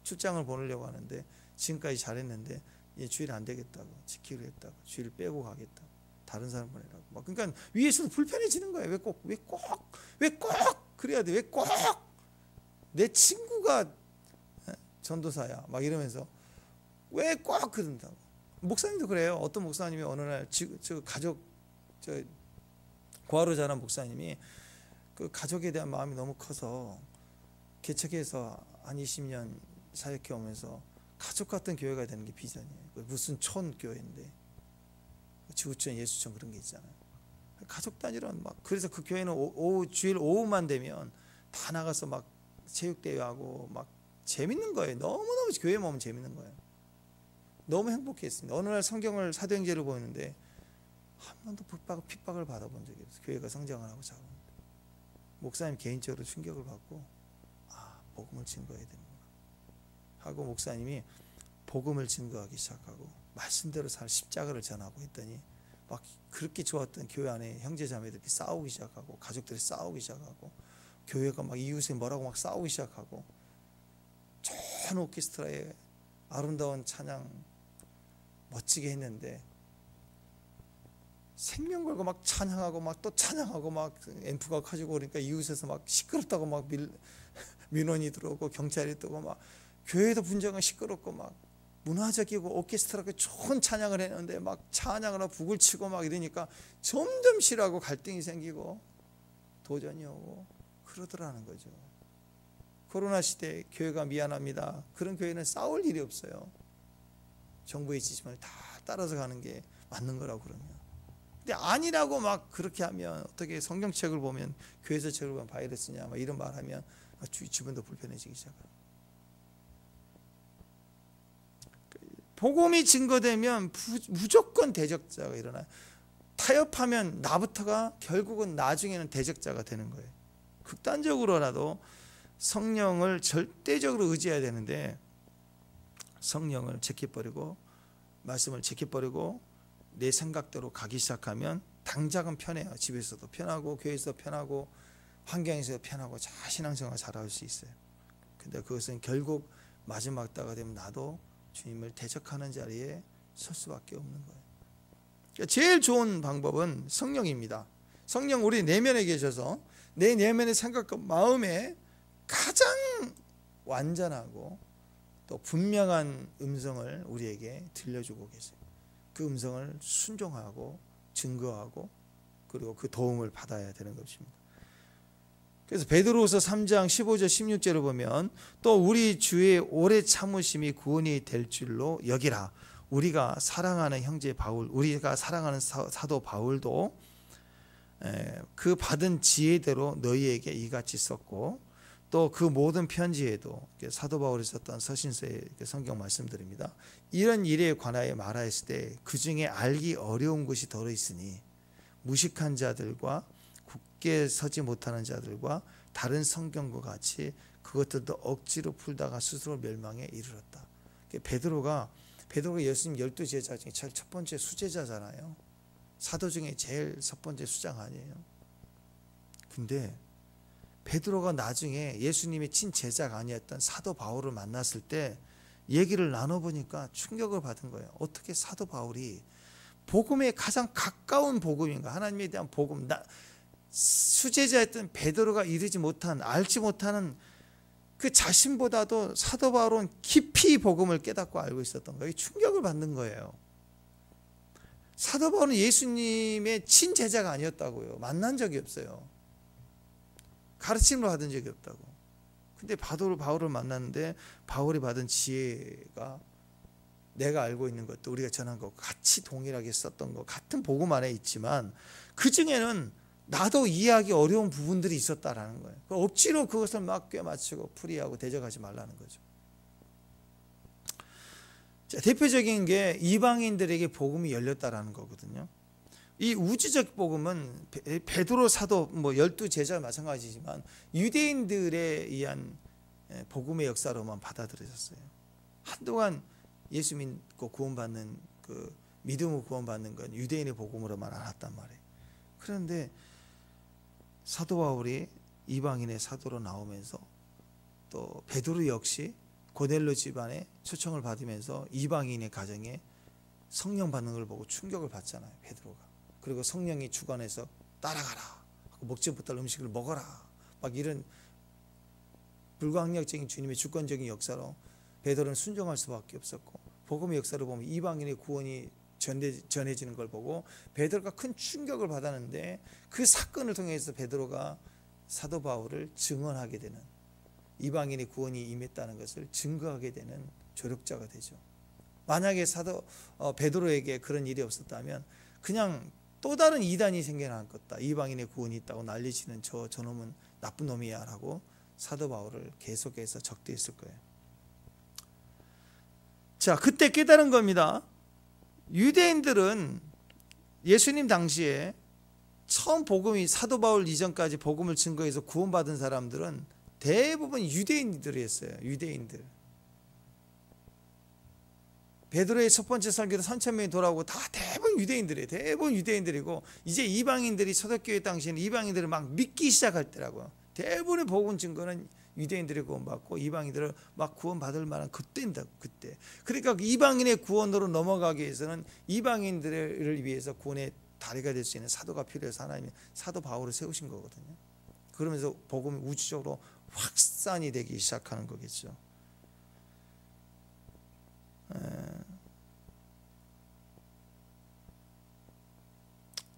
출장을 보내려고 하는데 지금까지 잘했는데 얘 주일 안 되겠다고, 지키기로 했다고, 주일 빼고 가겠다고, 다른 사람 보내라고 막. 그러니까 위에서도 불편해지는 거예요. 왜 꼭 그래야 돼? 왜 꼭 내 친구가 전도사야 막 이러면서 왜 꼭 그런다고. 목사님도 그래요. 어떤 목사님이 어느 날 고아로 자란 목사님이 그 가족에 대한 마음이 너무 커서 개척해서 한 20년 사역해 오면서 가족 같은 교회가 되는 게 비전이에요. 무슨 촌 교회인데 지구촌 예수촌 그런 게 있잖아요. 가족 단위로는 막, 그래서 그 교회는 주일 오후만 되면 다 나가서 막 체육대회하고 막 재밌는 거예요. 너무너무 교회에 오면 재밌는 거예요. 너무 행복했습니다. 어느 날 성경을 사도행전을 보는데 한 번도 핍박을 받아본 적이 없어요. 교회가 성장을 하고 자고. 목사님 개인적으로 충격을 받고 복음을 증거해야 되는구나 하고 목사님이 복음을 증거하기 시작하고 말씀대로 살 십자가를 전하고 했더니 막 그렇게 좋았던 교회 안에 형제자매들이 싸우기 시작하고 가족들이 싸우기 시작하고 교회가 막 이웃에 뭐라고 막 싸우기 시작하고 좋은 오케스트라에 아름다운 찬양 멋지게 했는데 생명 걸고 막 찬양하고 막 또 찬양하고 막 앰프가 커지고 그러니까 이웃에서 막 시끄럽다고 막 민원이 들어오고 경찰이 뜨고 막 교회도 분쟁은 시끄럽고 막 문화적이고 오케스트라가 좋은 찬양을 했는데 막 찬양을 하고 북을 치고 막 이러니까 점점 싫어하고 갈등이 생기고 도전이 오고 그러더라는 거죠. 코로나 시대에 교회가 미안합니다. 그런 교회는 싸울 일이 없어요. 정부의 지침을 다 따라서 가는 게 맞는 거라고 그러면. 근데 아니라고 막 그렇게 하면 어떻게 성경책을 보면 교회에서 책을 보면 바이러스냐 막 이런 말하면 주변도 불편해지기 시작합니다. 복음이 증거되면 무조건 대적자가 일어나요. 타협하면 나부터가 결국은 나중에는 대적자가 되는 거예요. 극단적으로라도 성령을 절대적으로 의지해야 되는데 성령을 제껴버리고 말씀을 제껴버리고 내 생각대로 가기 시작하면 당장은 편해요. 집에서도 편하고 교회에서도 편하고 환경에서도 편하고 신앙생활 잘할 수 있어요. 근데 그것은 결국 마지막 때가 되면 나도 주님을 대적하는 자리에 설 수밖에 없는 거예요. 그러니까 제일 좋은 방법은 성령입니다. 성령 우리 내면에 계셔서 내 내면의 생각과 마음에 가장 완전하고 또 분명한 음성을 우리에게 들려주고 계세요. 그 음성을 순종하고 증거하고 그리고 그 도움을 받아야 되는 것입니다. 그래서 베드로후서 3장 15절 16절을 보면 또 우리 주의 오래 참으심이 구원이 될 줄로 여기라. 우리가 사랑하는 형제 바울, 우리가 사랑하는 사도 바울도 그 받은 지혜대로 너희에게 이같이 썼고 또 그 모든 편지에도 사도 바울이 썼던 서신서의 성경 말씀드립니다. 이런 일에 관하여 말하였을 때 그 중에 알기 어려운 것이 더러 있으니 무식한 자들과 굳게 서지 못하는 자들과 다른 성경과 같이 그것들도 억지로 풀다가 스스로 멸망에 이르렀다. 베드로가 예수님 12제자 중에 제일 첫 번째 수제자잖아요. 사도 중에 제일 첫 번째 수장 아니에요. 근데 베드로가 나중에 예수님의 친제자가 아니었던 사도 바울을 만났을 때 얘기를 나눠보니까 충격을 받은 거예요. 어떻게 사도 바울이 복음에 가장 가까운 복음인가, 하나님에 대한 복음, 수제자였던 베드로가 이르지 못한, 알지 못하는 그 자신보다도 사도 바울은 깊이 복음을 깨닫고 알고 있었던 거예요. 충격을 받는 거예요. 사도 바울은 예수님의 친제자가 아니었다고요. 만난 적이 없어요. 가르침을 받은 적이 없다고. 근데 바울을 만났는데 바울이 받은 지혜가 내가 알고 있는 것도 우리가 전한 것 같이 동일하게 썼던 것 같은 복음 안에 있지만 그 중에는 나도 이해하기 어려운 부분들이 있었다라는 거예요. 억지로 그것을 막 꿰맞추고 풀이하고 대적하지 말라는 거죠. 자, 대표적인 게 이방인들에게 복음이 열렸다라는 거거든요. 이 우주적 복음은 베드로 사도 12제자 마찬가지지만 유대인들에 의한 복음의 역사로만 받아들여졌어요. 한동안 예수 믿고 구원받는 그 믿음으로 구원받는 건 유대인의 복음으로만 알았단 말이에요. 그런데 사도 바울이 이방인의 사도로 나오면서 또 베드로 역시 고넬료 집안에 초청을 받으면서 이방인의 가정에 성령 받는 걸 보고 충격을 받잖아요. 베드로가. 그리고 성령이 주관해서 따라가라, 먹지 못할 음식을 먹어라, 막 이런 불가항력적인 주님의 주권적인 역사로 베드로는 순종할 수밖에 없었고, 복음의 역사를 보면 이방인의 구원이 전해지는 걸 보고 베드로가 큰 충격을 받았는데, 그 사건을 통해서 베드로가 사도 바울을 증언하게 되는, 이방인의 구원이 임했다는 것을 증거하게 되는 조력자가 되죠. 만약에 베드로에게 그런 일이 없었다면 그냥 또 다른 이단이 생겨날 것다, 이방인의 구원이 있다고 난리치는 저놈은 나쁜 놈이야 라고 사도 바울을 계속해서 적대했을 거예요. 자, 그때 깨달은 겁니다. 유대인들은 예수님 당시에 처음 복음이, 사도 바울 이전까지 복음을 증거해서 구원받은 사람들은 대부분 유대인들이었어요. 유대인들. 베드로의 첫 번째 설교로 3,000명이 돌아오고 다 대부분 유대인들이에요. 대부분 유대인들이고, 이제 이방인들이 초대교회 당시에는 이방인들을 막 믿기 시작할 때라고요. 대부분의 복음 증거는 유대인들이 구원받고 이방인들을 막 구원받을 만한 그때인다. 그때. 그러니까 이방인의 구원으로 넘어가기 위해서는 이방인들을 위해서 구원의 다리가 될 수 있는 사도가 필요해서 하나님이 사도 바울을 세우신 거거든요. 그러면서 복음이 우주적으로 확산이 되기 시작하는 거겠죠.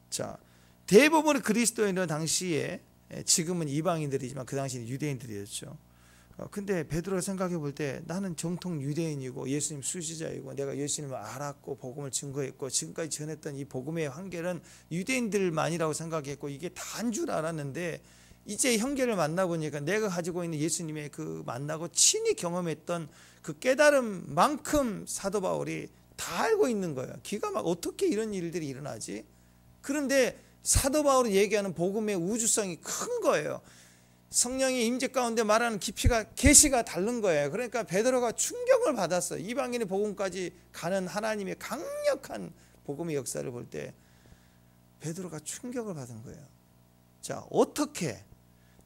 자, 대부분의 그리스도인은 당시에, 지금은 이방인들이지만 그 당시에는 유대인들이었죠. 근데 베드로가 생각해 볼 때, 나는 정통 유대인이고 예수님 수지자이고 내가 예수님을 알았고 복음을 증거했고 지금까지 전했던 이 복음의 한계는 유대인들만이라고 생각했고 이게 다인 줄 알았는데, 이제 형제를 만나보니까 내가 가지고 있는 예수님의 그 만나고 친히 경험했던 그 깨달음만큼 사도 바울이 다 알고 있는 거예요. 기가 막 어떻게 이런 일들이 일어나지? 그런데 사도 바울이 얘기하는 복음의 우주성이 큰 거예요. 성령의 임재 가운데 말하는 깊이가, 계시가 다른 거예요. 그러니까 베드로가 충격을 받았어요. 이방인의 복음까지 가는 하나님의 강력한 복음의 역사를 볼 때 베드로가 충격을 받은 거예요. 자, 어떻게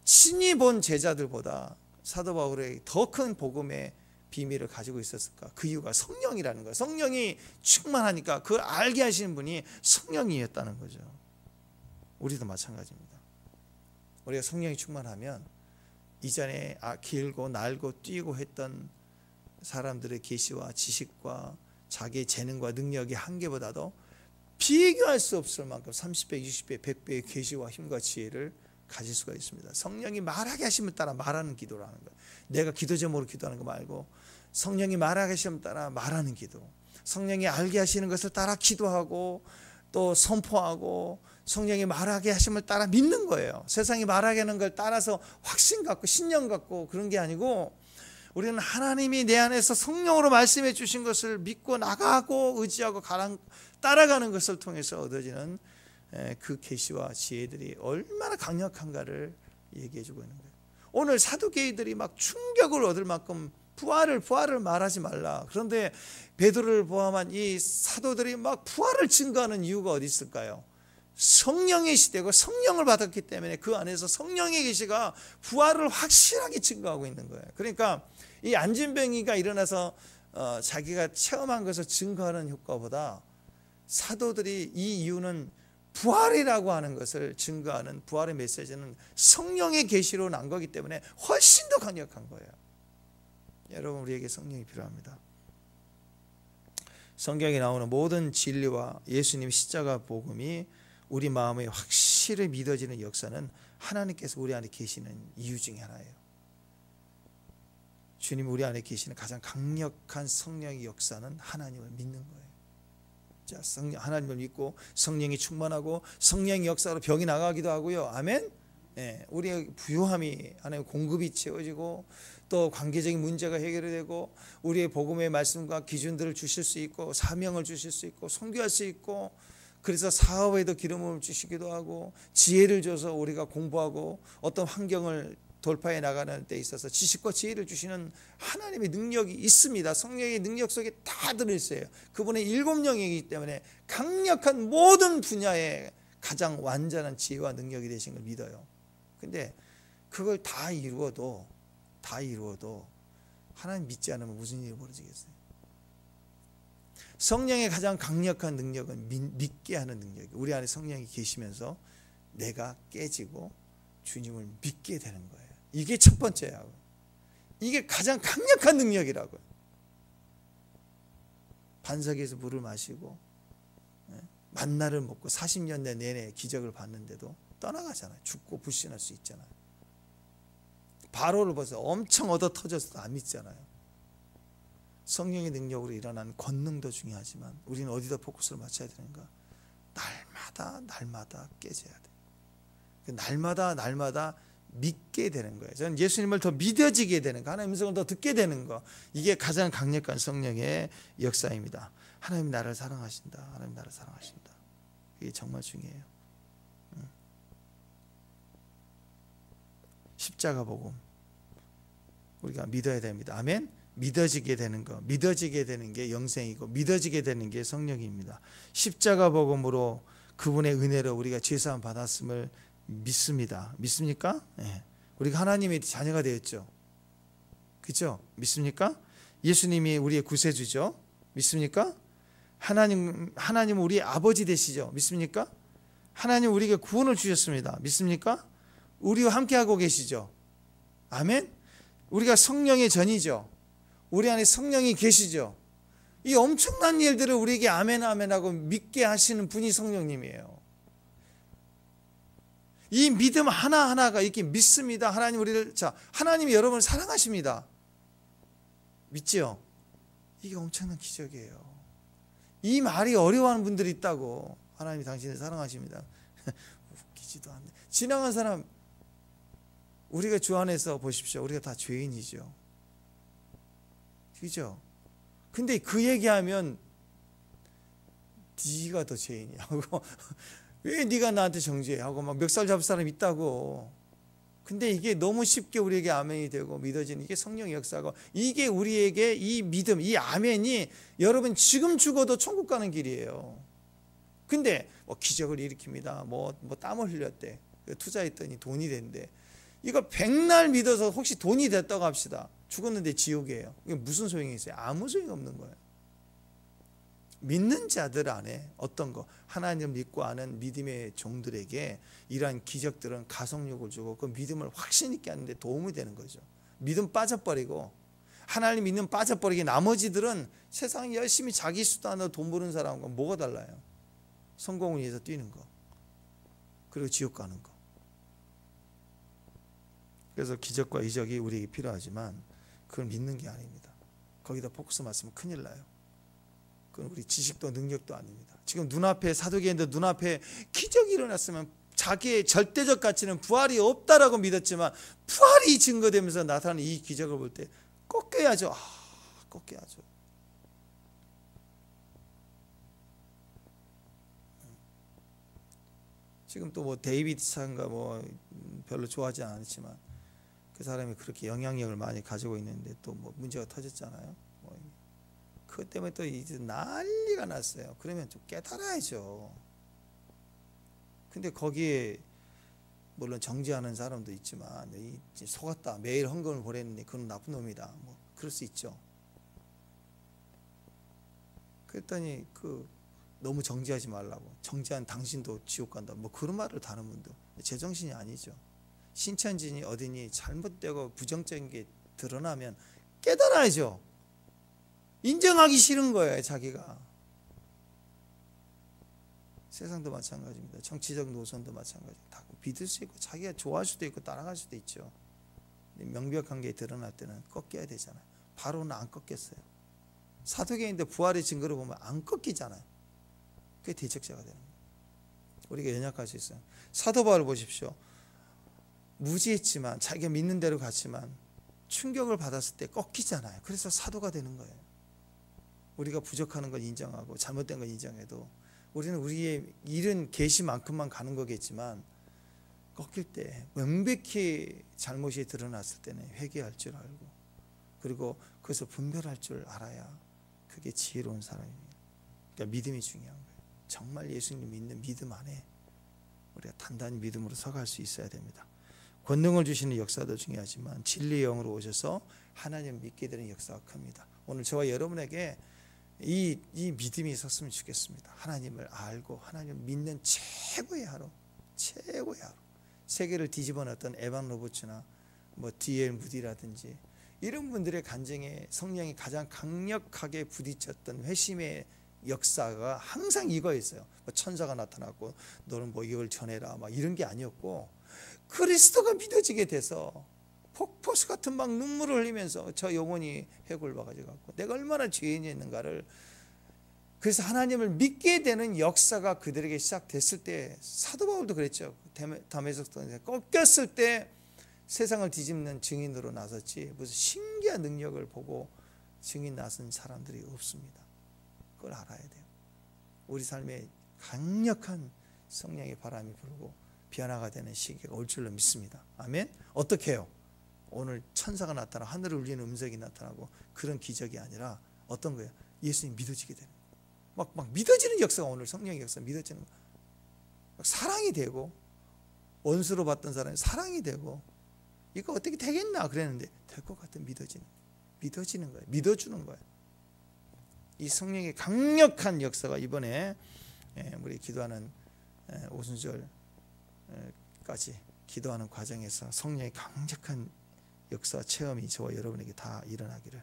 친히 본 제자들보다 사도 바울의 더 큰 복음의 비밀을 가지고 있었을까? 그 이유가 성령이라는 거예요. 성령이 충만하니까 그걸 알게 하시는 분이 성령이었다는 거죠. 우리도 마찬가지입니다. 우리가 성령이 충만하면 이전에 길고 날고 뛰고 했던 사람들의 계시와 지식과 자기의 재능과 능력의 한계보다도 비교할 수 없을 만큼 30배, 60배, 100배의 계시와 힘과 지혜를 가질 수가 있습니다. 성령이 말하게 하시면 따라 말하는 기도라는 거예요. 내가 기도 제목으로 기도하는 거 말고 성령이 말하게 하시면 따라 말하는 기도, 성령이 알게 하시는 것을 따라 기도하고 또 선포하고 성령이 말하게 하심을 따라 믿는 거예요. 세상이 말하게 하는 걸 따라서 확신 갖고 신념 갖고 그런 게 아니고, 우리는 하나님이 내 안에서 성령으로 말씀해 주신 것을 믿고 나가고 의지하고 따라가는 것을 통해서 얻어지는 그 계시와 지혜들이 얼마나 강력한가를 얘기해주고 있는 거예요. 오늘 사두개이들이 막 충격을 얻을 만큼 부활을 말하지 말라. 그런데 베드로를 포함한 이 사도들이 막 부활을 증거하는 이유가 어디 있을까요? 성령의 시대고 성령을 받았기 때문에 그 안에서 성령의 계시가 부활을 확실하게 증거하고 있는 거예요. 그러니까 이 안진뱅이가 일어나서 자기가 체험한 것을 증거하는 효과보다 사도들이 이 이유는 부활이라고 하는 것을 증거하는 부활의 메시지는 성령의 계시로 난 거기 때문에 훨씬 더 강력한 거예요. 여러분, 우리에게 성령이 필요합니다. 성경에 나오는 모든 진리와 예수님 십자가 복음이 우리 마음에 확실히 믿어지는 역사는 하나님께서 우리 안에 계시는 이유 중에 하나예요. 주님 우리 안에 계시는 가장 강력한 성령의 역사는 하나님을 믿는 거예요. 자, 하나님을 믿고 성령이 충만하고 성령의 역사로 병이 나가기도 하고요. 아멘. 우리의 부요함이 하나님 공급이 채워지고 또 관계적인 문제가 해결이 되고 우리의 복음의 말씀과 기준들을 주실 수 있고 사명을 주실 수 있고 선교할 수 있고 그래서 사업에도 기름을 주시기도 하고 지혜를 줘서 우리가 공부하고 어떤 환경을 돌파해 나가는 데 있어서 지식과 지혜를 주시는 하나님의 능력이 있습니다. 성령의 능력 속에 다 들어있어요. 그분의 7영이기 때문에 강력한 모든 분야에 가장 완전한 지혜와 능력이 되신 걸 믿어요. 근데 그걸 다 이루어도 하나님 믿지 않으면 무슨 일이 벌어지겠어요? 성령의 가장 강력한 능력은 믿게 하는 능력이에요. 우리 안에 성령이 계시면서 내가 깨지고 주님을 믿게 되는 거예요. 이게 첫 번째야. 이게 가장 강력한 능력이라고요. 반석에서 물을 마시고 만나를 먹고 40년 내내 기적을 봤는데도 떠나가잖아요. 죽고 불신할 수 있잖아요. 바로를 봐서 엄청 얻어 터져서도 안 믿잖아요. 성령의 능력으로 일어난 권능도 중요하지만 우리는 어디다 포커스를 맞춰야 되는가? 날마다 깨져야 돼. 날마다 믿게 되는 거예요. 저는 예수님을 더 믿어지게 되는 거, 하나님의 음성을 더 듣게 되는 거, 이게 가장 강력한 성령의 역사입니다. 하나님 나를 사랑하신다. 하나님 나를 사랑하신다. 이게 정말 중요해요. 십자가 복음 우리가 믿어야 됩니다. 아멘. 믿어지게 되는 거, 믿어지게 되는 게 영생이고 믿어지게 되는 게 성령입니다. 십자가 복음으로 그분의 은혜로 우리가 죄사함 받았음을 믿습니다. 믿습니까? 네. 우리가 하나님의 자녀가 되었죠. 그렇죠? 믿습니까? 예수님이 우리의 구세주죠. 믿습니까? 하나님은 우리의 아버지 되시죠. 믿습니까? 하나님 우리에게 구원을 주셨습니다. 믿습니까? 우리와 함께하고 계시죠. 아멘. 우리가 성령의 전이죠. 우리 안에 성령이 계시죠. 이 엄청난 일들을 우리에게 아멘 하고 믿게 하시는 분이 성령님이에요. 이 믿음 하나하나가 이렇게 믿습니다. 하나님이 여러분을 사랑하십니다. 믿지요? 이게 엄청난 기적이에요. 이 말이 어려워하는 분들이 있다고. 하나님이 당신을 사랑하십니다. 웃기지도 않네. 지나간 사람, 우리가 주 안에서 보십시오. 우리가 다 죄인이죠. 그죠? 근데 그 얘기하면 네가 더 죄인이라고 왜 네가 나한테 정죄해? 하고 막 멱살 잡을 사람 있다고. 근데 이게 너무 쉽게 우리에게 아멘이 되고 믿어지는 이게 성령의 역사고, 이게 우리에게 이 믿음, 이 아멘이 여러분 지금 죽어도 천국 가는 길이에요. 근데 뭐 기적을 일으킵니다. 뭐 땀을 흘렸대. 투자했더니 돈이 된대. 이거 백날 믿어서 혹시 돈이 됐다고 합시다. 죽었는데 지옥이에요. 이게 무슨 소용이 있어요? 아무 소용이 없는 거예요. 믿는 자들 안에 어떤 거, 하나님을 믿고 아는 믿음의 종들에게 이러한 기적들은 가속력을 주고 그 믿음을 확신 있게 하는데 도움이 되는 거죠. 믿음 빠져버리고, 하나님 믿는 빠져버리게 나머지들은 세상에 열심히 자기 수단으로 돈 버는 사람과 뭐가 달라요? 성공을 위해서 뛰는 거, 그리고 지옥 가는 거. 그래서 기적과 이적이 우리에게 필요하지만 그걸 믿는 게 아닙니다. 거기다 포커스 맞으면 큰일 나요. 그건 우리 지식도 능력도 아닙니다. 지금 눈앞에 사도계인들 눈앞에 기적이 일어났으면 자기의 절대적 가치는 부활이 없다라고 믿었지만 부활이 증거되면서 나타나는 이 기적을 볼 때 꺾여야죠. 꺾여야죠. 지금 또 뭐 데이비드찬가 뭐 별로 좋아하지 않았지만 그 사람이 그렇게 영향력을 많이 가지고 있는데 또 뭐 문제가 터졌잖아요. 뭐 그것 때문에 또 이제 난리가 났어요. 그러면 좀 깨달아야죠. 근데 거기에 물론 정죄하는 사람도 있지만 속았다, 매일 헌금을 보냈는데 그건 나쁜 놈이다, 뭐 그럴 수 있죠. 그랬더니 너무 정죄하지 말라고, 정죄한 당신도 지옥 간다, 뭐 그런 말을 다른 분도 제정신이 아니죠. 신천지니 어디니 잘못되고 부정적인 게 드러나면 깨달아야죠. 인정하기 싫은 거예요, 자기가. 세상도 마찬가지입니다. 정치적 노선도 마찬가지. 다 믿을 수 있고 자기가 좋아할 수도 있고 따라갈 수도 있죠. 명백한 게 드러날 때는 꺾여야 되잖아요. 바로는 안 꺾였어요. 사도계인데 부활의 증거를 보면 안 꺾이잖아요. 그게 대적자가 되는 거예요. 우리가 연약할 수 있어요. 사도 바울 보십시오. 무지했지만 자기가 믿는 대로 갔지만 충격을 받았을 때 꺾이잖아요. 그래서 사도가 되는 거예요. 우리가 부족하는 건 인정하고 잘못된 건 인정해도 우리는 우리의 잃은 계시만큼만 가는 거겠지만 꺾일 때 명백히 잘못이 드러났을 때는 회개할 줄 알고 그리고 그것을 분별할 줄 알아야 그게 지혜로운 사람입니다. 그러니까 믿음이 중요한 거예요. 정말 예수님 믿는 믿음 안에 우리가 단단히 믿음으로 서갈 수 있어야 됩니다. 권능을 주시는 역사도 중요하지만 진리의 영으로 오셔서 하나님을 믿게 되는 역사가 큽니다. 오늘 저와 여러분에게 이 믿음이 있었으면 좋겠습니다. 하나님을 알고 하나님을 믿는 최고의 하루, 최고의 하루. 세계를 뒤집어놨던 에반 로버츠나 뭐 D.L. 무디라든지 이런 분들의 간증에 성령이 가장 강력하게 부딪혔던 회심의 역사가 항상 이거였어요. 뭐 천사가 나타났고 너는 뭐 이걸 전해라 막 이런 게 아니었고 그리스도가 믿어지게 돼서 폭포수 같은 막 눈물을 흘리면서 저 영혼이 해골 바가지 같고 내가 얼마나 죄인이었는가를, 그래서 하나님을 믿게 되는 역사가 그들에게 시작됐을 때 사도 바울도 그랬죠. 다메섹에서 꺾였을 때 세상을 뒤집는 증인으로 나섰지 무슨 신기한 능력을 보고 증인 나선 사람들이 없습니다. 그걸 알아야 돼요. 우리 삶에 강력한 성령의 바람이 불고 변화가 되는 시기가 올 줄로 믿습니다. 아멘. 어떻게 해요? 오늘 천사가 나타나 하늘을 울리는 음성이 나타나고 그런 기적이 아니라 어떤 거예요? 예수님 믿어지게 되는 거예요. 막 믿어지는 역사가 오늘 성령의 역사 믿어지는 거예요. 사랑이 되고 원수로 봤던 사람이 사랑이 되고 이거 어떻게 되겠나 그랬는데 될 것 같은 믿어지는 거예요. 믿어주는 거예요. 이 성령의 강력한 역사가 이번에 우리 기도하는 오순절까지 기도하는 과정에서 성령의 강력한 역사 체험이 저와 여러분에게 다 일어나기를,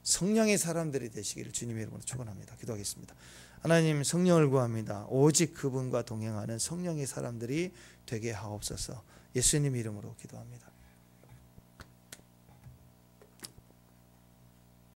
성령의 사람들이 되시기를 주님의 이름으로 축원합니다. 기도하겠습니다. 하나님, 성령을 구합니다. 오직 그분과 동행하는 성령의 사람들이 되게 하옵소서. 예수님 이름으로 기도합니다.